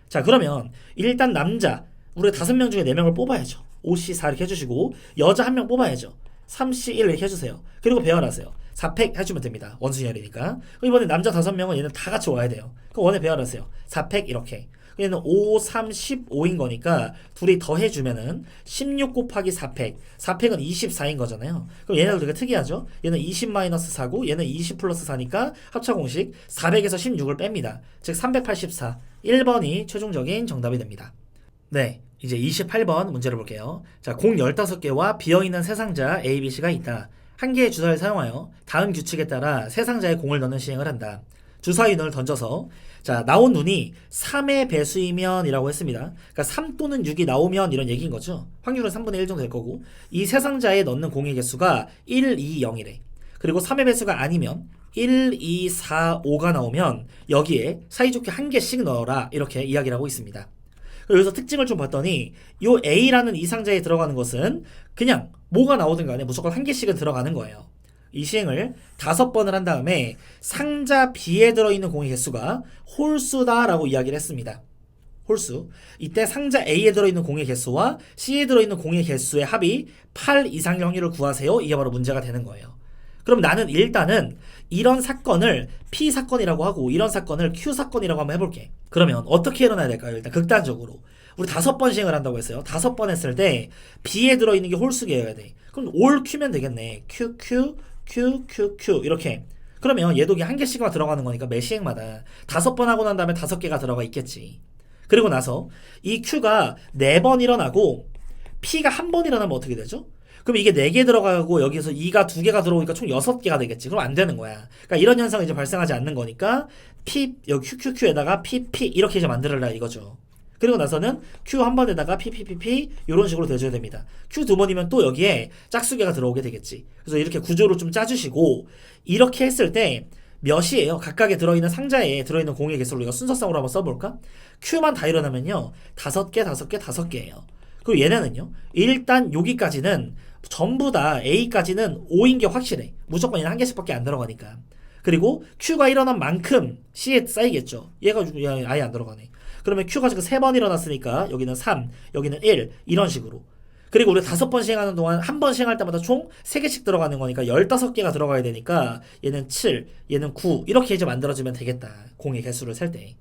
자, 그러면 일단 남자 우리가 5명 중에 4명을 뽑아야죠. 5C4 이렇게 해주시고 여자 1명 뽑아야죠. 3C1 이렇게 해주세요. 그리고 배열하세요. 4팩 해주면 됩니다. 원순열이니까. 이번에 남자 5명은 얘는 다 같이 와야 돼요. 그럼 원에 배열하세요. 4팩 이렇게. 얘는 5, 3, 15인 거니까 둘이 더해주면은 16 곱하기 4팩. 4팩은 24인 거잖아요. 그럼 얘네들 되게 특이하죠? 얘는 20-4고 얘는 20 플러스 4니까 합차공식 400에서 16을 뺍니다. 즉 384. 1번이 최종적인 정답이 됩니다. 네, 이제 28번 문제를 볼게요. 자, 공 15개와 비어있는 세 상자 A, B, C가 있다. 한 개의 주사를 사용하여 다음 규칙에 따라 세 상자에 공을 넣는 시행을 한다. 주사위눈을 던져서 자, 나온 눈이 3의 배수이면 이라고 했습니다. 그러니까 3 또는 6이 나오면 이런 얘기인 거죠. 확률은 3분의 1 정도 될 거고 이 세 상자에 넣는 공의 개수가 1, 2, 0이래. 그리고 3의 배수가 아니면 1, 2, 4, 5가 나오면 여기에 사이좋게 한 개씩 넣어라 이렇게 이야기를 하고 있습니다. 여기서 특징을 좀 봤더니 요 A라는 이 상자에 들어가는 것은 그냥 뭐가 나오든 간에 무조건 한 개씩은 들어가는 거예요. 이 시행을 5번을 한 다음에 상자 B에 들어있는 공의 개수가 홀수다라고 이야기를 했습니다. 홀수. 이때 상자 A에 들어있는 공의 개수와 C에 들어있는 공의 개수의 합이 8 이상의 확률을 구하세요. 이게 바로 문제가 되는 거예요. 그럼 나는 일단은 이런 사건을 P 사건이라고 하고 이런 사건을 Q 사건이라고 한번 해볼게. 그러면 어떻게 일어나야 될까요? 일단 극단적으로 우리 5번 시행을 한다고 했어요. 5번 했을 때 B에 들어있는 게 홀수계여야 돼. 그럼 올 Q면 되겠네. Q, Q, Q, Q, Q 이렇게. 그러면 얘도 한 개씩만 들어가는 거니까 매 시행마다 5번 하고 난 다음에 5개가 들어가 있겠지. 그리고 나서 이 Q가 4번 일어나고 P가 1번 일어나면 어떻게 되죠? 그럼 이게 4개 들어가고 여기서 2가 2개가 들어오니까 총 6개가 되겠지. 그럼 안 되는 거야. 그러니까 이런 현상이 이제 발생하지 않는 거니까 P 여기 QQQ에다가 PP 이렇게 이제 만들어라 이거죠. 그리고 나서는 Q 한 번에다가 PPPP 이런 식으로 대줘야 됩니다. Q 2번이면 또 여기에 짝수개가 들어오게 되겠지. 그래서 이렇게 구조를 좀 짜주시고 이렇게 했을 때 몇이에요? 각각에 들어있는 상자에 들어있는 공의 개수를 우리가 순서상으로 한번 써볼까? Q만 다 일어나면요 5개 5개 5개예요. 그리고 얘네는요 일단 여기까지는 전부 다 A까지는 5인 게 확실해. 무조건 얘는 한 개씩밖에 안 들어가니까. 그리고 Q가 일어난 만큼 C에 쌓이겠죠. 얘가 아예 안 들어가네. 그러면 Q가 지금 3번 일어났으니까 여기는 3, 여기는 1 이런 식으로. 그리고 우리 5번 시행하는 동안 한 번 시행할 때마다 총 3개씩 들어가는 거니까 15개가 들어가야 되니까 얘는 7, 얘는 9 이렇게 이제 만들어지면 되겠다. 공의 개수를 셀 때.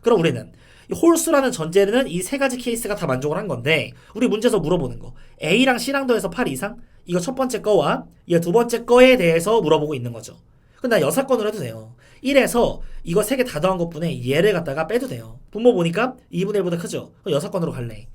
그럼 우리는 이 홀수라는 전제는 이 세 가지 케이스가 다 만족을 한 건데 우리 문제에서 물어보는 거 A랑 C랑 더해서 8 이상? 이거 첫 번째 거와 이 두 번째 거에 대해서 물어보고 있는 거죠. 그럼 나 6건으로 해도 돼요. 1에서 이거 3개 다 더한 것분에 얘를 갖다가 빼도 돼요. 분모 보니까 2분의 1보다 크죠? 그럼 6건으로 갈래.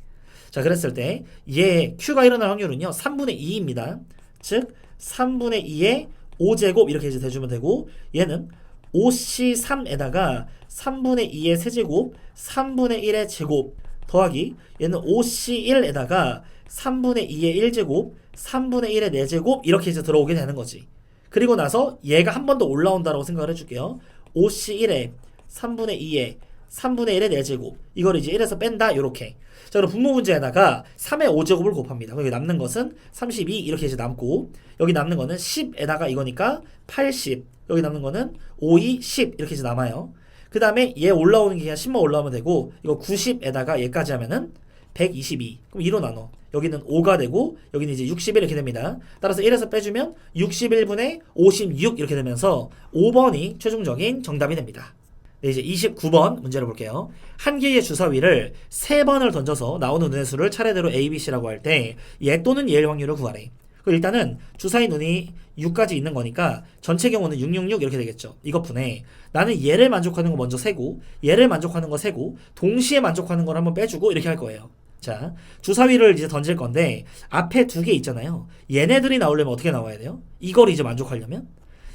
자 그랬을 때 얘 Q가 일어날 확률은요 3분의 2입니다. 즉 3분의 2의 5제곱 이렇게 이제 대주면 되고 얘는 5C3에다가 3분의 2의 세제곱 3분의 1의 제곱 더하기 얘는 5C1에다가 3분의 2의 1제곱 3분의 1의 4제곱 이렇게 이제 들어오게 되는 거지. 그리고 나서 얘가 한 번 더 올라온다라고 생각을 해줄게요. 5C1에 3분의 2에 3분의 1의 4제곱 이걸 이제 1에서 뺀다 요렇게. 자 그럼 분모 문제에다가 3의 5제곱을 곱합니다. 그럼 여기 남는 것은 32 이렇게 이제 남고 여기 남는 거는 10에다가 이거니까 80 여기 남는 거는 5, 2, 10 이렇게 이제 남아요. 그 다음에 얘 올라오는 게 그냥 10만 올라오면 되고 이거 90에다가 얘까지 하면은 122 그럼 2로 나눠 여기는 5가 되고 여기는 이제 61 이렇게 됩니다. 따라서 1에서 빼주면 61분의 56 이렇게 되면서 5번이 최종적인 정답이 됩니다. 네, 이제 29번 문제를 볼게요. 한 개의 주사위를 3번을 던져서 나오는 눈의 수를 차례대로 A, B, C라고 할 때 얘 또는 얘의 확률을 구하래. 일단은 주사위 눈이 6까지 있는 거니까 전체 경우는 666 이렇게 되겠죠. 이것분에 나는 얘를 만족하는 거 먼저 세고 얘를 만족하는 거 세고 동시에 만족하는 걸 한번 빼주고 이렇게 할 거예요. 자 주사위를 이제 던질 건데 앞에 2개 있잖아요. 얘네들이 나오려면 어떻게 나와야 돼요? 이걸 이제 만족하려면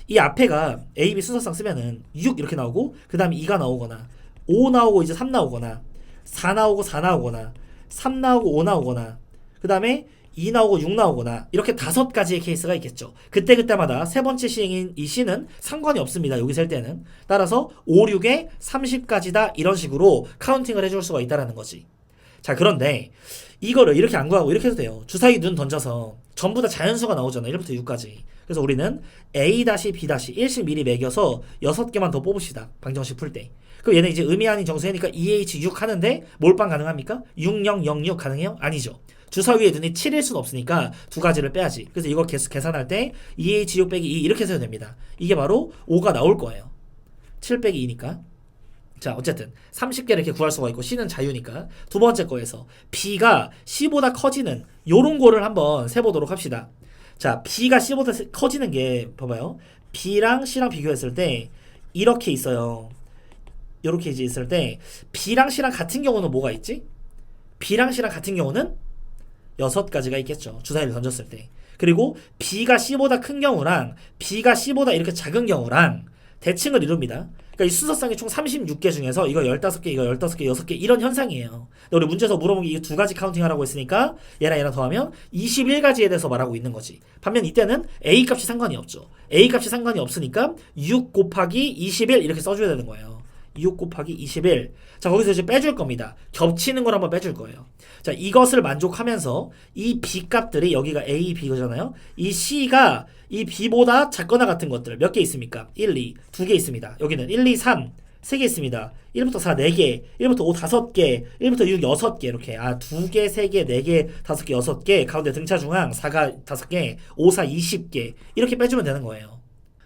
이 앞에가 A, B 순서상 쓰면은 6 이렇게 나오고 그 다음에 2가 나오거나 5 나오고 이제 3 나오거나 4 나오고 4 나오거나 3 나오고 5 나오거나 그 다음에 2 나오고 6 나오거나 이렇게 5가지의 케이스가 있겠죠. 그때그때마다 세 번째 시행인 이 C는 상관이 없습니다. 여기 셀 때는. 따라서 5, 6에 30까지다 이런 식으로 카운팅을 해줄 수가 있다는 거지. 자 그런데 이거를 이렇게 안 구하고 이렇게 해도 돼요. 주사위 눈 던져서 전부 다 자연수가 나오잖아. 1부터 6까지. 그래서 우리는 A-B- 1씩 미리 매겨서 6개만 더 뽑읍시다. 방정식 풀 때. 그럼 얘는 이제 의미 아닌 정수니까 EH6 하는데 몰빵 가능합니까? 6006 가능해요? 아니죠. 주사위의 눈이 7일 수는 없으니까 2가지를 빼야지. 그래서 이거 계산할 때 EH6 빼기 2 이렇게 해서 됩니다. 이게 바로 5가 나올 거예요. 7 빼기 2니까. 자 어쨌든 30개를 이렇게 구할 수가 있고 C는 자유니까 두 번째 거에서 B가 C보다 커지는 요런 거를 한번 세보도록 합시다. 자 B가 C보다 커지는 게 봐봐요. B랑 C랑 비교했을 때 이렇게 있어요. 이렇게 이제 있을 때 B랑 C랑 같은 경우는 뭐가 있지? B랑 C랑 같은 경우는 6가지가 있겠죠. 주사위를 던졌을 때. 그리고 B가 C보다 큰 경우랑 B가 C보다 이렇게 작은 경우랑 대칭을 이룹니다. 그러니까 이 순서상이 총 36개 중에서 이거 15개, 이거 15개, 6개 이런 현상이에요. 근데 우리 문제에서 물어본 게 이 2가지 카운팅하라고 했으니까 얘랑 얘랑 더하면 21가지에 대해서 말하고 있는 거지. 반면 이때는 A 값이 상관이 없죠. A 값이 상관이 없으니까 6 곱하기 21 이렇게 써줘야 되는 거예요. 6 곱하기 21. 자 거기서 이제 빼줄 겁니다. 겹치는 걸 한번 빼줄 거예요. 자 이것을 만족하면서 이 B 값들이 여기가 A, B 거잖아요. 이 C가 이 B보다 작거나 같은 것들 몇 개 있습니까? 1, 2, 2개 있습니다. 여기는 1, 2, 3 3개 있습니다. 1부터 4 4개, 1부터 5 5개, 1부터 6 6개 이렇게 2개, 3개, 4개, 5개, 6개 가운데 등차 중앙 4가 5개, 5, 4, 20개 이렇게 빼주면 되는 거예요.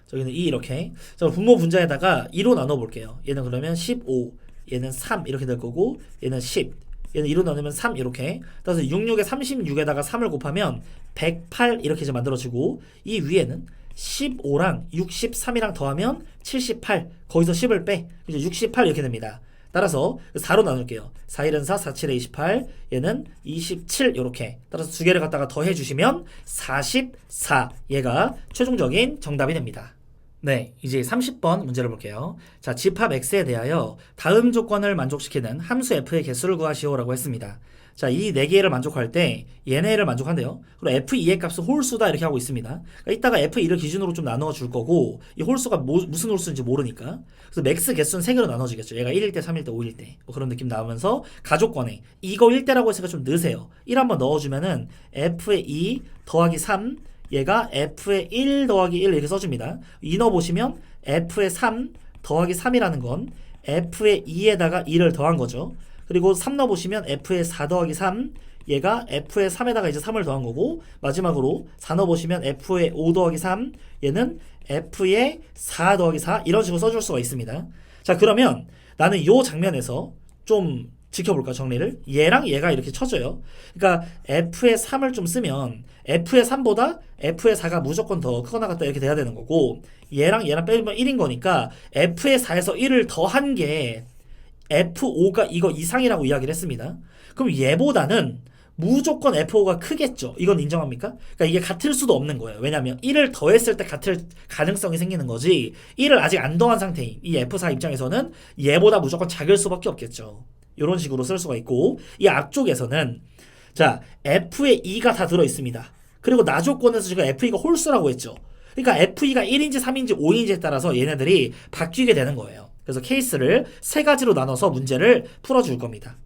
저기는 2 이렇게. 자 분모 분자에다가 2로 나눠볼게요. 얘는 그러면 15, 얘는 3 이렇게 될 거고 얘는 10, 얘는 2로 나누면 3 이렇게. 따라서 66에 36에다가 3을 곱하면 108 이렇게 이제 만들어지고 이 위에는 15랑 63이랑 더하면 78 거기서 10을 빼 이제 68 이렇게 됩니다. 따라서 4로 나눌게요. 4, 1은 4, 4, 7에 28 얘는 27 이렇게. 따라서 두 개를 갖다가 더해 주시면 44 얘가 최종적인 정답이 됩니다. 네, 이제 30번 문제를 볼게요. 자, 집합 X에 대하여 다음 조건을 만족시키는 함수 F의 개수를 구하시오라고 했습니다. 자, 이 네 개를 만족할 때 얘네를 만족한대요. 그리고 F2의 값은 홀수다 이렇게 하고 있습니다. 그러니까 이따가 F2를 기준으로 좀 나누어 줄 거고 이 홀수가 무슨 홀수인지 모르니까 그래서 맥스 개수는 3개로 나눠지겠죠. 얘가 1일 때, 3일 때, 5일 때 뭐 그런 느낌 나오면서 가족권에 이거 1대라고 했으니까 좀 넣으세요. 1 한번 넣어주면은 F의 2 더하기 3 얘가 F의 1 더하기 1 이렇게 써줍니다. 이 넣어보시면 F의 3 더하기 3이라는 건 F의 2에다가 2를 더한 거죠. 그리고 3 넣어보시면 F의 4 더하기 3 얘가 F의 3에다가 이제 3을 더한 거고 마지막으로 4 넣어보시면 F의 5 더하기 3 얘는 F의 4 더하기 4 이런 식으로 써줄 수가 있습니다. 자, 그러면 나는 이 장면에서 좀 지켜볼까 정리를? 얘랑 얘가 이렇게 쳐져요. 그러니까 F의 3을 좀 쓰면 F의 3보다 F의 4가 무조건 더 크거나 같다 이렇게 돼야 되는 거고 얘랑 빼면 1인 거니까 F의 4에서 1을 더한 게 F5가 이거 이상이라고 이야기를 했습니다. 그럼 얘보다는 무조건 F5가 크겠죠. 이건 인정합니까? 그러니까 이게 같을 수도 없는 거예요. 왜냐하면 1을 더했을 때 같을 가능성이 생기는 거지 1을 아직 안 더한 상태인 이 F4 입장에서는 얘보다 무조건 작을 수밖에 없겠죠. 이런 식으로 쓸 수가 있고 이 앞쪽에서는 자 F의 2가 다 들어있습니다. 그리고 나조건에서 제가 F2가 홀수라고 했죠. 그러니까 F2가 1인지 3인지 5인지에 따라서 얘네들이 바뀌게 되는 거예요. 그래서 케이스를 세 가지로 나눠서 문제를 풀어줄 겁니다.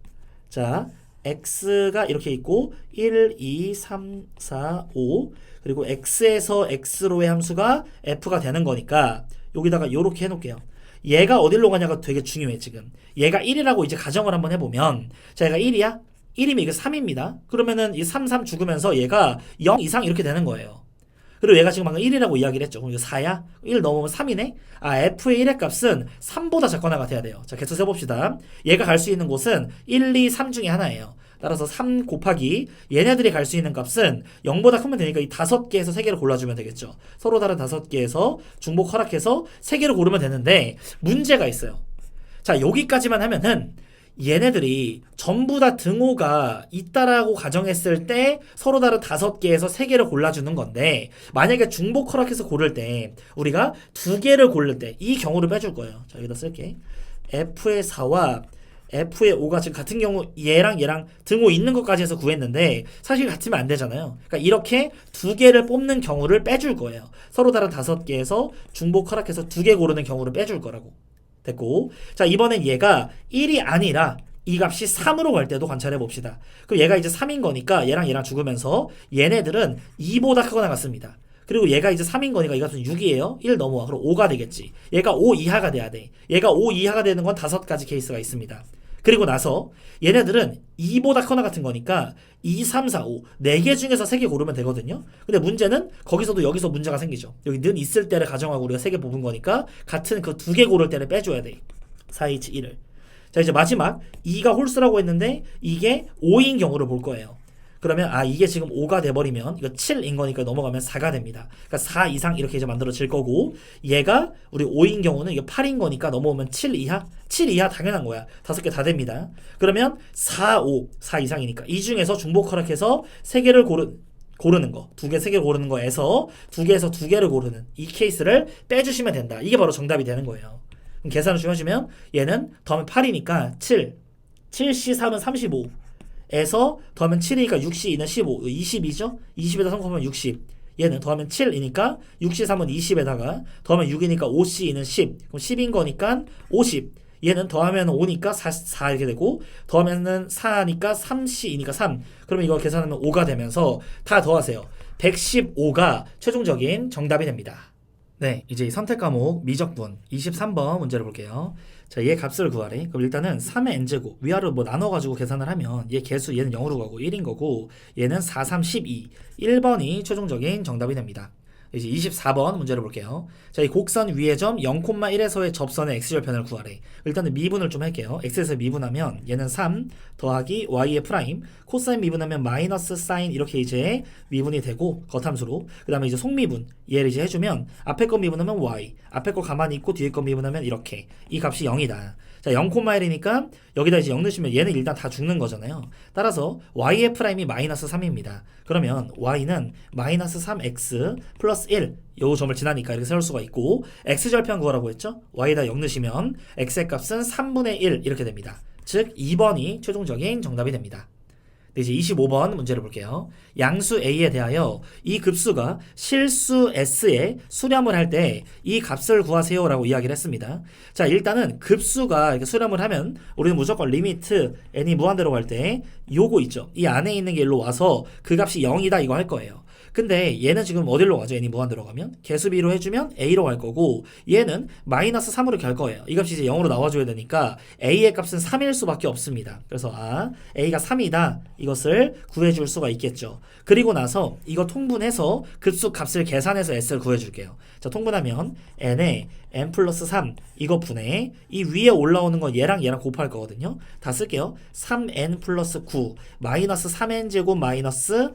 자, x가 이렇게 있고 1, 2, 3, 4, 5 그리고 x에서 x로의 함수가 f가 되는 거니까 여기다가 이렇게 해놓을게요. 얘가 어디로 가냐가 되게 중요해 지금. 얘가 1이라고 이제 가정을 한번 해보면 자, 얘가 1이야? 1이면 이게 3입니다. 그러면은 이 3, 3 죽으면서 얘가 0 이상 이렇게 되는 거예요. 그리고 얘가 지금 방금 1이라고 이야기를 했죠. 그럼 이거 4야? 1 넘으면 3이네? 아, F의 1의 값은 3보다 작거나 같아야 돼요. 자, 개수 세봅시다. 얘가 갈 수 있는 곳은 1, 2, 3 중에 하나예요. 따라서 3 곱하기 얘네들이 갈 수 있는 값은 0보다 크면 되니까 이 5개에서 3개를 골라주면 되겠죠. 서로 다른 5개에서 중복 허락해서 3개를 고르면 되는데 문제가 있어요. 자, 여기까지만 하면은 얘네들이 전부 다 등호가 있다라고 가정했을 때 서로 다른 5개에서 3개를 골라주는 건데 만약에 중복 허락해서 고를 때 우리가 2개를 고를 때 이 경우를 빼줄 거예요. 자, 여기다 쓸게. F의 4와 F의 5가 지금 같은 경우 얘랑 등호 있는 것까지 해서 구했는데 사실 같으면 안 되잖아요. 그러니까 이렇게 2개를 뽑는 경우를 빼줄 거예요. 서로 다른 5개에서 중복 허락해서 2개 고르는 경우를 빼줄 거라고. 됐고, 자, 이번엔 얘가 1이 아니라 이 값이 3으로 갈 때도 관찰해 봅시다. 그럼 얘가 이제 3인 거니까 얘랑 죽으면서 얘네들은 2보다 크거나 같습니다. 그리고 얘가 이제 3인 거니까 이 값은 6이에요. 1 넘어와. 그럼 5가 되겠지. 얘가 5 이하가 돼야 돼. 얘가 5 이하가 되는 건 5가지 케이스가 있습니다. 그리고 나서 얘네들은 2보다 크거나 같은 거니까 2, 3, 4, 5 4개 중에서 3개 고르면 되거든요. 근데 문제는 거기서도 여기서 문제가 생기죠. 여기 는 있을 때를 가정하고 우리가 3개 뽑은 거니까 같은 그 2개 고를 때를 빼줘야 돼. 4, 2, 1을. 자, 이제 마지막 2가 홀수라고 했는데 이게 5인 경우를 볼 거예요. 그러면 이게 지금 5가 돼버리면 이거 7인 거니까 넘어가면 4가 됩니다. 그러니까 4 이상 이렇게 이제 만들어질 거고 얘가 우리 5인 경우는 이게 8인 거니까 넘어오면 7 이하? 7 이하 당연한 거야. 5개 다 됩니다. 그러면 4, 5, 4 이상이니까 이 중에서 중복 허락해서 3개를 고르는 거 2개, 3개를 고르는 거에서 2개에서 2개를 고르는 이 케이스를 빼주시면 된다. 이게 바로 정답이 되는 거예요. 그럼 계산을 좀 해주면 얘는 더하면 8이니까 7, 7C3은 35 에서 더하면 7이니까 6C2는 15, 20이죠? 20에다 3 곱하면 60. 얘는 더하면 7이니까 6C3은 20에다가 더하면 6이니까 5C2는 10. 그럼 10인 거니까 50. 얘는 더하면 5니까 4 이렇게 되고 더하면은 4니까 3C2니까 3. 그러면 이거 계산하면 5가 되면서 다 더하세요. 115가 최종적인 정답이 됩니다. 네, 이제 이 선택 과목 미적분 23번 문제를 볼게요. 자, 얘 값을 구하래. 그럼 일단은 3의 n제곱 위아래로 뭐 나눠가지고 계산을 하면 얘 개수 얘는 0으로 가고 1인 거고 얘는 4, 3, 12 1번이 최종적인 정답이 됩니다. 이제 24번 문제를 볼게요. 자, 이 곡선 위의 점 0,1에서의 접선의 x절편을 구하래. 일단은 미분을 좀 할게요. x에서 미분하면 얘는 3 더하기 y의 프라임 코사인 미분하면 마이너스 사인 이렇게 이제 미분이 되고 겉함수로 그 다음에 이제 속미분 얘를 이제 해주면 앞에 거 미분하면 y 앞에 거 가만히 있고 뒤에 거 미분하면 이렇게 이 값이 0이다. 자, 0,1이니까 여기다 이제 0 넣으시면 얘는 일단 다 죽는 거잖아요. 따라서 y의 프라임이 마이너스 3입니다. 그러면 y는 마이너스 3x 플러스 1 요 점을 지나니까 이렇게 세울 수가 있고 x절편 구하라고 했죠? y에다 0 넣으시면 x의 값은 3분의 1 이렇게 됩니다. 즉 2번이 최종적인 정답이 됩니다. 네, 이제 25번 문제를 볼게요. 양수 A에 대하여 이 급수가 실수 S에 수렴을 할 때 이 값을 구하세요 라고 이야기를 했습니다. 자, 일단은 급수가 이렇게 수렴을 하면 우리는 무조건 리미트 n이 무한대로 갈 때 요거 있죠. 이 안에 있는 게 일로 와서 그 값이 0이다 이거 할 거예요. 근데 얘는 지금 어디로 가죠? n이 무한대로 가면 개수 b로 해주면 a로 갈 거고, 얘는 마이너스 3으로 갈 거예요. 이 값이 이제 0으로 나와줘야 되니까 a의 값은 3일 수밖에 없습니다. 그래서 a가 3이다 이것을 구해줄 수가 있겠죠. 그리고 나서 이거 통분해서 급수 값을 계산해서 s를 구해줄게요. 자, 통분하면 n에 n 플러스 3 이거 분해 이 위에 올라오는 건 얘랑 얘랑 곱할 거거든요. 다 쓸게요. 3n 플러스 9 마이너스 3n 제곱 마이너스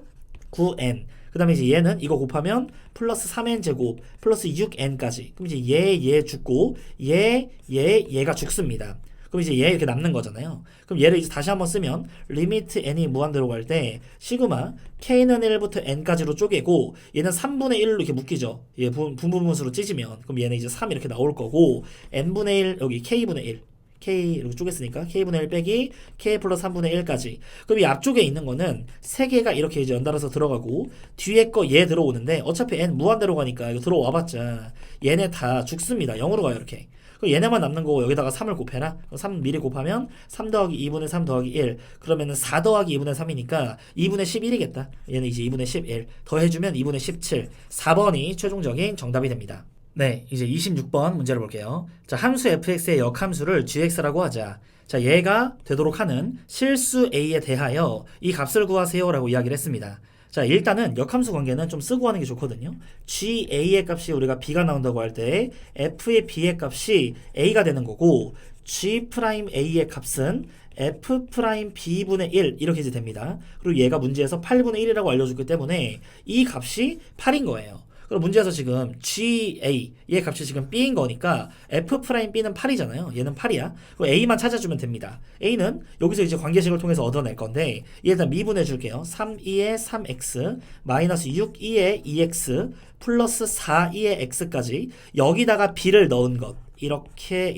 9n, 그 다음에 이제 얘는 이거 곱하면 플러스 3n 제곱 플러스 6n까지. 그럼 이제 얘 죽고 얘가 죽습니다. 그럼 이제 얘 이렇게 남는 거잖아요. 그럼 얘를 이제 다시 한번 쓰면 리미트 n이 무한대로 갈 때 시그마 k는 1부터 n까지로 쪼개고 얘는 3분의 1로 이렇게 묶이죠. 얘 분분분수로 찢으면 그럼 얘는 이제 3 이렇게 나올 거고, n분의 1 여기 k분의 1 k 이렇게 쪼갰으니까 k분의 1 빼기 k 플러스 3분의 1까지. 그럼 이 앞쪽에 있는 거는 3개가 이렇게 이제 연달아서 들어가고 뒤에 거 얘 들어오는데 어차피 n 무한대로 가니까 이거 들어와봤자 얘네 다 죽습니다. 0으로 가요 이렇게. 그럼 얘네만 남는 거고 여기다가 3을 곱해라. 3 미리 곱하면 3 더하기 2분의 3 더하기 1 그러면은 4 더하기 2분의 3이니까 2분의 11이겠다. 얘는 이제 2분의 11 더해주면 2분의 17. 4번이 최종적인 정답이 됩니다. 네, 이제 26번 문제를 볼게요. 자, 함수 fx의 역함수를 gx라고 하자. 자, 얘가 되도록 하는 실수 a에 대하여 이 값을 구하세요 라고 이야기를 했습니다. 자, 일단은 역함수 관계는 좀 쓰고 하는 게 좋거든요. ga의 값이 우리가 b가 나온다고 할 때 f의 b의 값이 a가 되는 거고, g'a의 값은 f'b분의 1 이렇게 이제 됩니다. 그리고 얘가 문제에서 8분의 1이라고 알려줬기 때문에 이 값이 8인 거예요. 그럼 문제에서 지금 GA 얘 값이 지금 B인 거니까 F'B는 8이잖아요. 얘는 8이야. 그럼 A만 찾아주면 됩니다. A는 여기서 이제 관계식을 통해서 얻어낼 건데 얘 일단 미분해 줄게요. 3E의 3X 마이너스 6E의 2X 플러스 4E의 X까지 여기다가 B를 넣은 것. 이렇게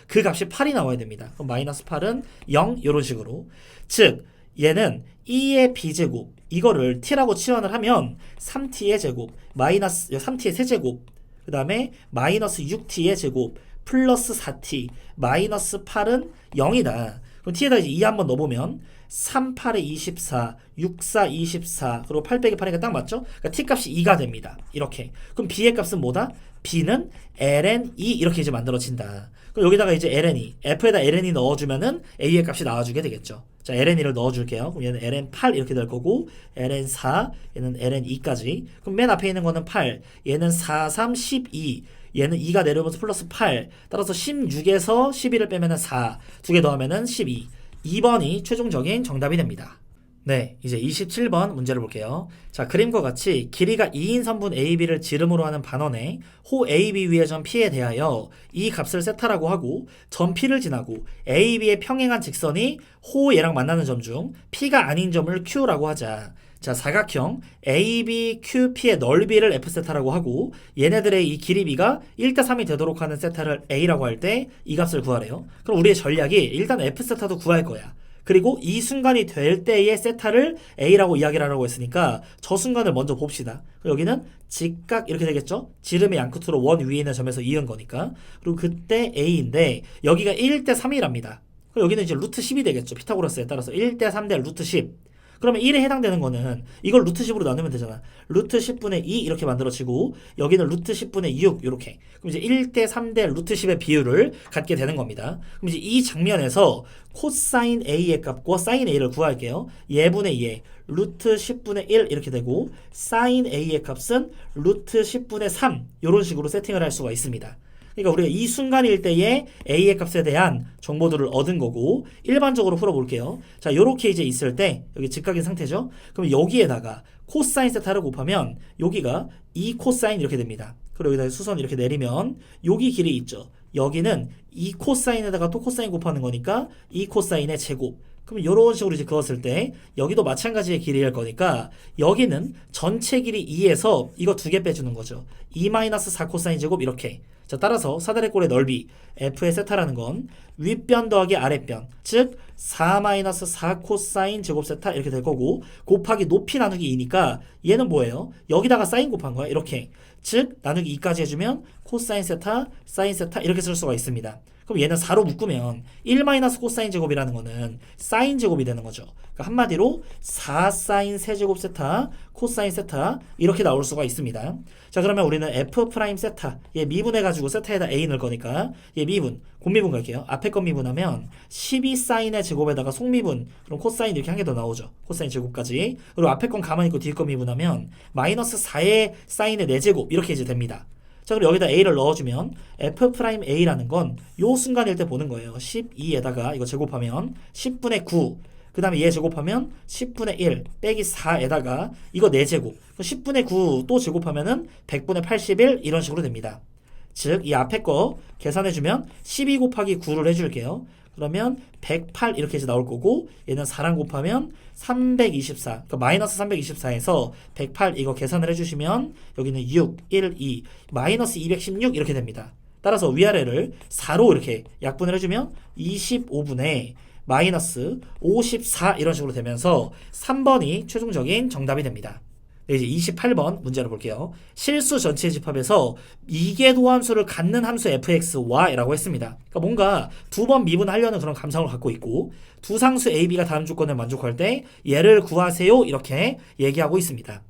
그 값이 8이 나와야 됩니다. 그럼 마이너스 8은 0 이런 식으로. 즉 얘는 2의 b제곱 이거를 t라고 치환을 하면 3t의 제곱 마이너스 3t의 세제곱 그 다음에 마이너스 6t의 제곱 플러스 4t 마이너스 8은 0이다. 그럼 t에다 이제 2 한번 넣어보면 3, 8에 24, 6, 4, 24 그리고 8 빼기 8이니까 딱 맞죠? 그러니까 t값이 2가 됩니다. 이렇게. 그럼 b의 값은 뭐다? b는 ln 2 이렇게 이제 만들어진다. 그럼 여기다가 이제 ln 2 f에다 ln 2 넣어주면은 a의 값이 나와주게 되겠죠. 자, ln 2를 넣어줄게요. 그럼 얘는 ln 8 이렇게 될 거고 ln 4 얘는 ln 2까지. 그럼 맨 앞에 있는 거는 8 얘는 4, 3, 12 얘는 2가 내려오면서 플러스 8 따라서 16에서 12를 빼면은 4 두 개 더하면은 12. 2번이 최종적인 정답이 됩니다. 네, 이제 27번 문제를 볼게요. 자, 그림과 같이 길이가 2인 선분 AB를 지름으로 하는 반원에 호 AB 위의 점 P에 대하여 이 값을 세타라고 하고 점 P를 지나고 AB의 평행한 직선이 호 얘랑 만나는 점 중 P가 아닌 점을 Q라고 하자. 자, 사각형 AB, QP의 넓이를 F세타라고 하고 얘네들의 이 길이 B가 1대3이 되도록 하는 세타를 A라고 할 때 이 값을 구하래요. 그럼 우리의 전략이 일단 F세타도 구할 거야. 그리고 이 순간이 될 때의 세타를 A라고 이야기를 하라고 했으니까 저 순간을 먼저 봅시다. 여기는 직각 이렇게 되겠죠? 지름의 양끝으로 원 위에 있는 점에서 이은 거니까. 그리고 그때 A인데 여기가 1대3이랍니다. 그럼 여기는 이제 루트 10이 되겠죠. 피타고라스에 따라서 1대3 대 루트 10. 그러면 1에 해당되는 거는 이걸 루트 10으로 나누면 되잖아. 루트 10분의 2 이렇게 만들어지고 여기는 루트 10분의 6 이렇게. 그럼 이제 1대 3대 루트 10의 비율을 갖게 되는 겁니다. 그럼 이제 이 장면에서 코사인 A의 값과 사인 A를 구할게요. 얘분의 얘 루트 10분의 1 이렇게 되고 사인 A의 값은 루트 10분의 3 이런 식으로 세팅을 할 수가 있습니다. 그러니까 우리가 이 순간일 때의 A의 값에 대한 정보들을 얻은 거고 일반적으로 풀어볼게요. 자, 요렇게 이제 있을 때 여기 직각인 상태죠. 그럼 여기에다가 코사인 세타를 곱하면 여기가 2 코사인 이렇게 됩니다. 그리고 여기다 수선 이렇게 내리면 여기 길이 있죠. 여기는 2 코사인에다가 또 코사인 곱하는 거니까 2 코사인의 제곱 그럼 이런 식으로 이제 그었을 때 여기도 마찬가지의 길이일 거니까 여기는 전체 길이 2에서 이거 두 개 빼주는 거죠. 2-4 코사인 제곱 이렇게. 자, 따라서 사다리 꼴의 넓이 f의 세타라는 건 윗변 더하기 아랫변, 즉 4-4 코사인 제곱 세타 이렇게 될 거고, 곱하기 높이 나누기 2니까 얘는 뭐예요? 여기다가 사인 곱한 거야. 이렇게. 즉 나누기 2까지 해주면 코사인 세타, 사인 세타 이렇게 쓸 수가 있습니다. 그럼 얘는 4로 묶으면 1 코사인 제곱이라는 거는 사인 제곱이 되는 거죠. 그러니까 한마디로 4 사인 세제곱 세타 코사인 세타 이렇게 나올 수가 있습니다. 자, 그러면 우리는 f 프라임 세타 얘 미분해가지고 세타에다 a 넣을 거니까 얘 미분 곱미분 갈게요. 앞에 거 미분하면 12 사인의 제곱에다가 속미분, 그럼 코사인 이렇게 한 개 더 나오죠. 코사인 제곱까지. 그리고 앞에 건 가만히 있고 뒤에 거 미분하면 마이너스 4의 사인의 4제곱 이렇게 이제 됩니다. 자, 그럼 여기다 a를 넣어주면 f 프라임 a라는 건 요 순간일 때 보는 거예요. 12에다가 이거 제곱하면 10분의 9, 그 다음에 얘 제곱하면 10분의 1 빼기 4에다가 이거 4제곱, 10분의 9 또 제곱하면은 100분의 81 이런 식으로 됩니다. 즉 이 앞에 거 계산해주면 12 곱하기 9를 해줄게요. 그러면 108 이렇게 이제 나올 거고, 얘는 4랑 곱하면 324, 그러니까 마이너스 324에서 108 이거 계산을 해주시면 여기는 6, 1, 2, 마이너스 216 이렇게 됩니다. 따라서 위아래를 4로 이렇게 약분을 해주면 25분의 마이너스 54 이런 식으로 되면서 3번이 최종적인 정답이 됩니다. 네, 이제 28번 문제를 볼게요. 실수 전체 집합에서 이계도 함수를 갖는 함수 fxy라고 했습니다. 그러니까 뭔가 두 번 미분하려는 그런 감성을 갖고 있고, 두 상수 a, b가 다음 조건을 만족할 때 얘를 구하세요 이렇게 얘기하고 있습니다.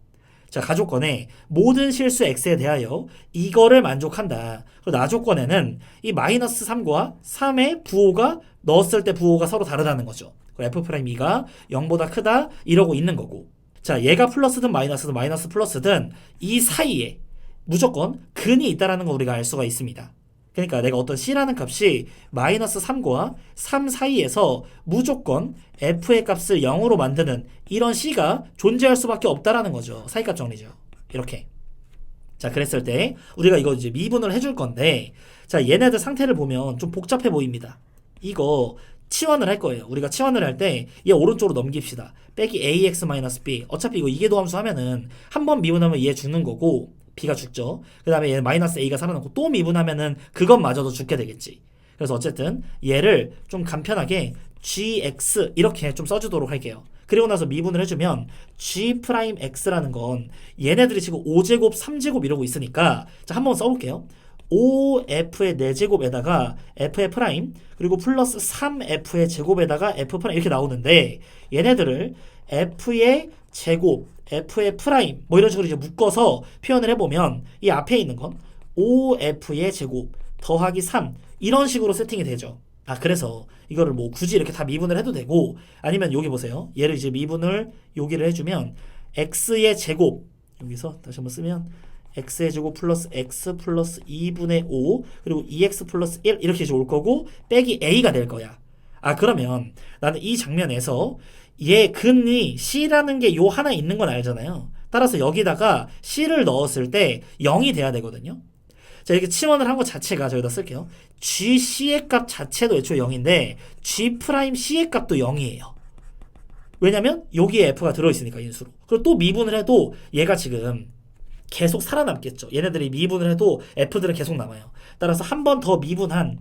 자, 가조건에 모든 실수 x에 대하여 이거를 만족한다. 그리고 나조건에는 이 마이너스 3과 3의 부호가 넣었을 때 부호가 서로 다르다는 거죠. f'2가 0보다 크다 이러고 있는 거고, 자, 얘가 플러스든 마이너스든 마이너스 플러스든 이 사이에 무조건 근이 있다라는 거 우리가 알 수가 있습니다. 그러니까 내가 어떤 c라는 값이 마이너스 3과 3 사이에서 무조건 f의 값을 0으로 만드는 이런 c가 존재할 수밖에 없다라는 거죠. 사이값 정리죠. 이렇게. 자, 그랬을 때 우리가 이거 이제 미분을 해줄 건데, 자, 얘네들 상태를 보면 좀 복잡해 보입니다. 이거 치환을 할 거예요. 우리가 치환을 할 때 얘 오른쪽으로 넘깁시다. 빼기 ax-b. 어차피 이거 이계도 함수 하면은 한 번 미분하면 얘 죽는 거고 b가 죽죠. 그 다음에 얘는 마이너스 a가 살아남고 또 미분하면은 그것마저도 죽게 되겠지. 그래서 어쨌든 얘를 좀 간편하게 gx 이렇게 좀 써주도록 할게요. 그리고 나서 미분을 해주면 g'x라는 건 얘네들이 지금 5제곱 3제곱 이러고 있으니까, 자, 한번 써볼게요. 5f의 4제곱에다가 f의 프라임 그리고 플러스 3f의 제곱에다가 f 프라임 이렇게 나오는데, 얘네들을 f의 제곱, f의 프라임 뭐 이런 식으로 이제 묶어서 표현을 해보면 이 앞에 있는 건 5f의 제곱 더하기 3 이런 식으로 세팅이 되죠. 아, 그래서 이거를 뭐 굳이 이렇게 다 미분을 해도 되고, 아니면 여기 보세요. 얘를 이제 미분을 여기를 해주면 x의 제곱, 여기서 다시 한번 쓰면 x의 제곱 플러스 x 플러스 2분의 5 그리고 2x 플러스 1 이렇게 이제 올 거고, 빼기 a가 될 거야. 아, 그러면 나는 이 장면에서 얘 근이 c라는 게 요 하나 있는 건 알잖아요. 따라서 여기다가 c를 넣었을 때 0이 돼야 되거든요. 자, 이렇게 치환을 한 것 자체가 저기다 쓸게요. gc의 값 자체도 애초에 0인데 g'c의 값도 0이에요. 왜냐면 여기에 f가 들어있으니까 인수로. 그리고 또 미분을 해도 얘가 지금 계속 살아남겠죠. 얘네들이 미분을 해도 f들은 계속 남아요. 따라서 한 번 더 미분한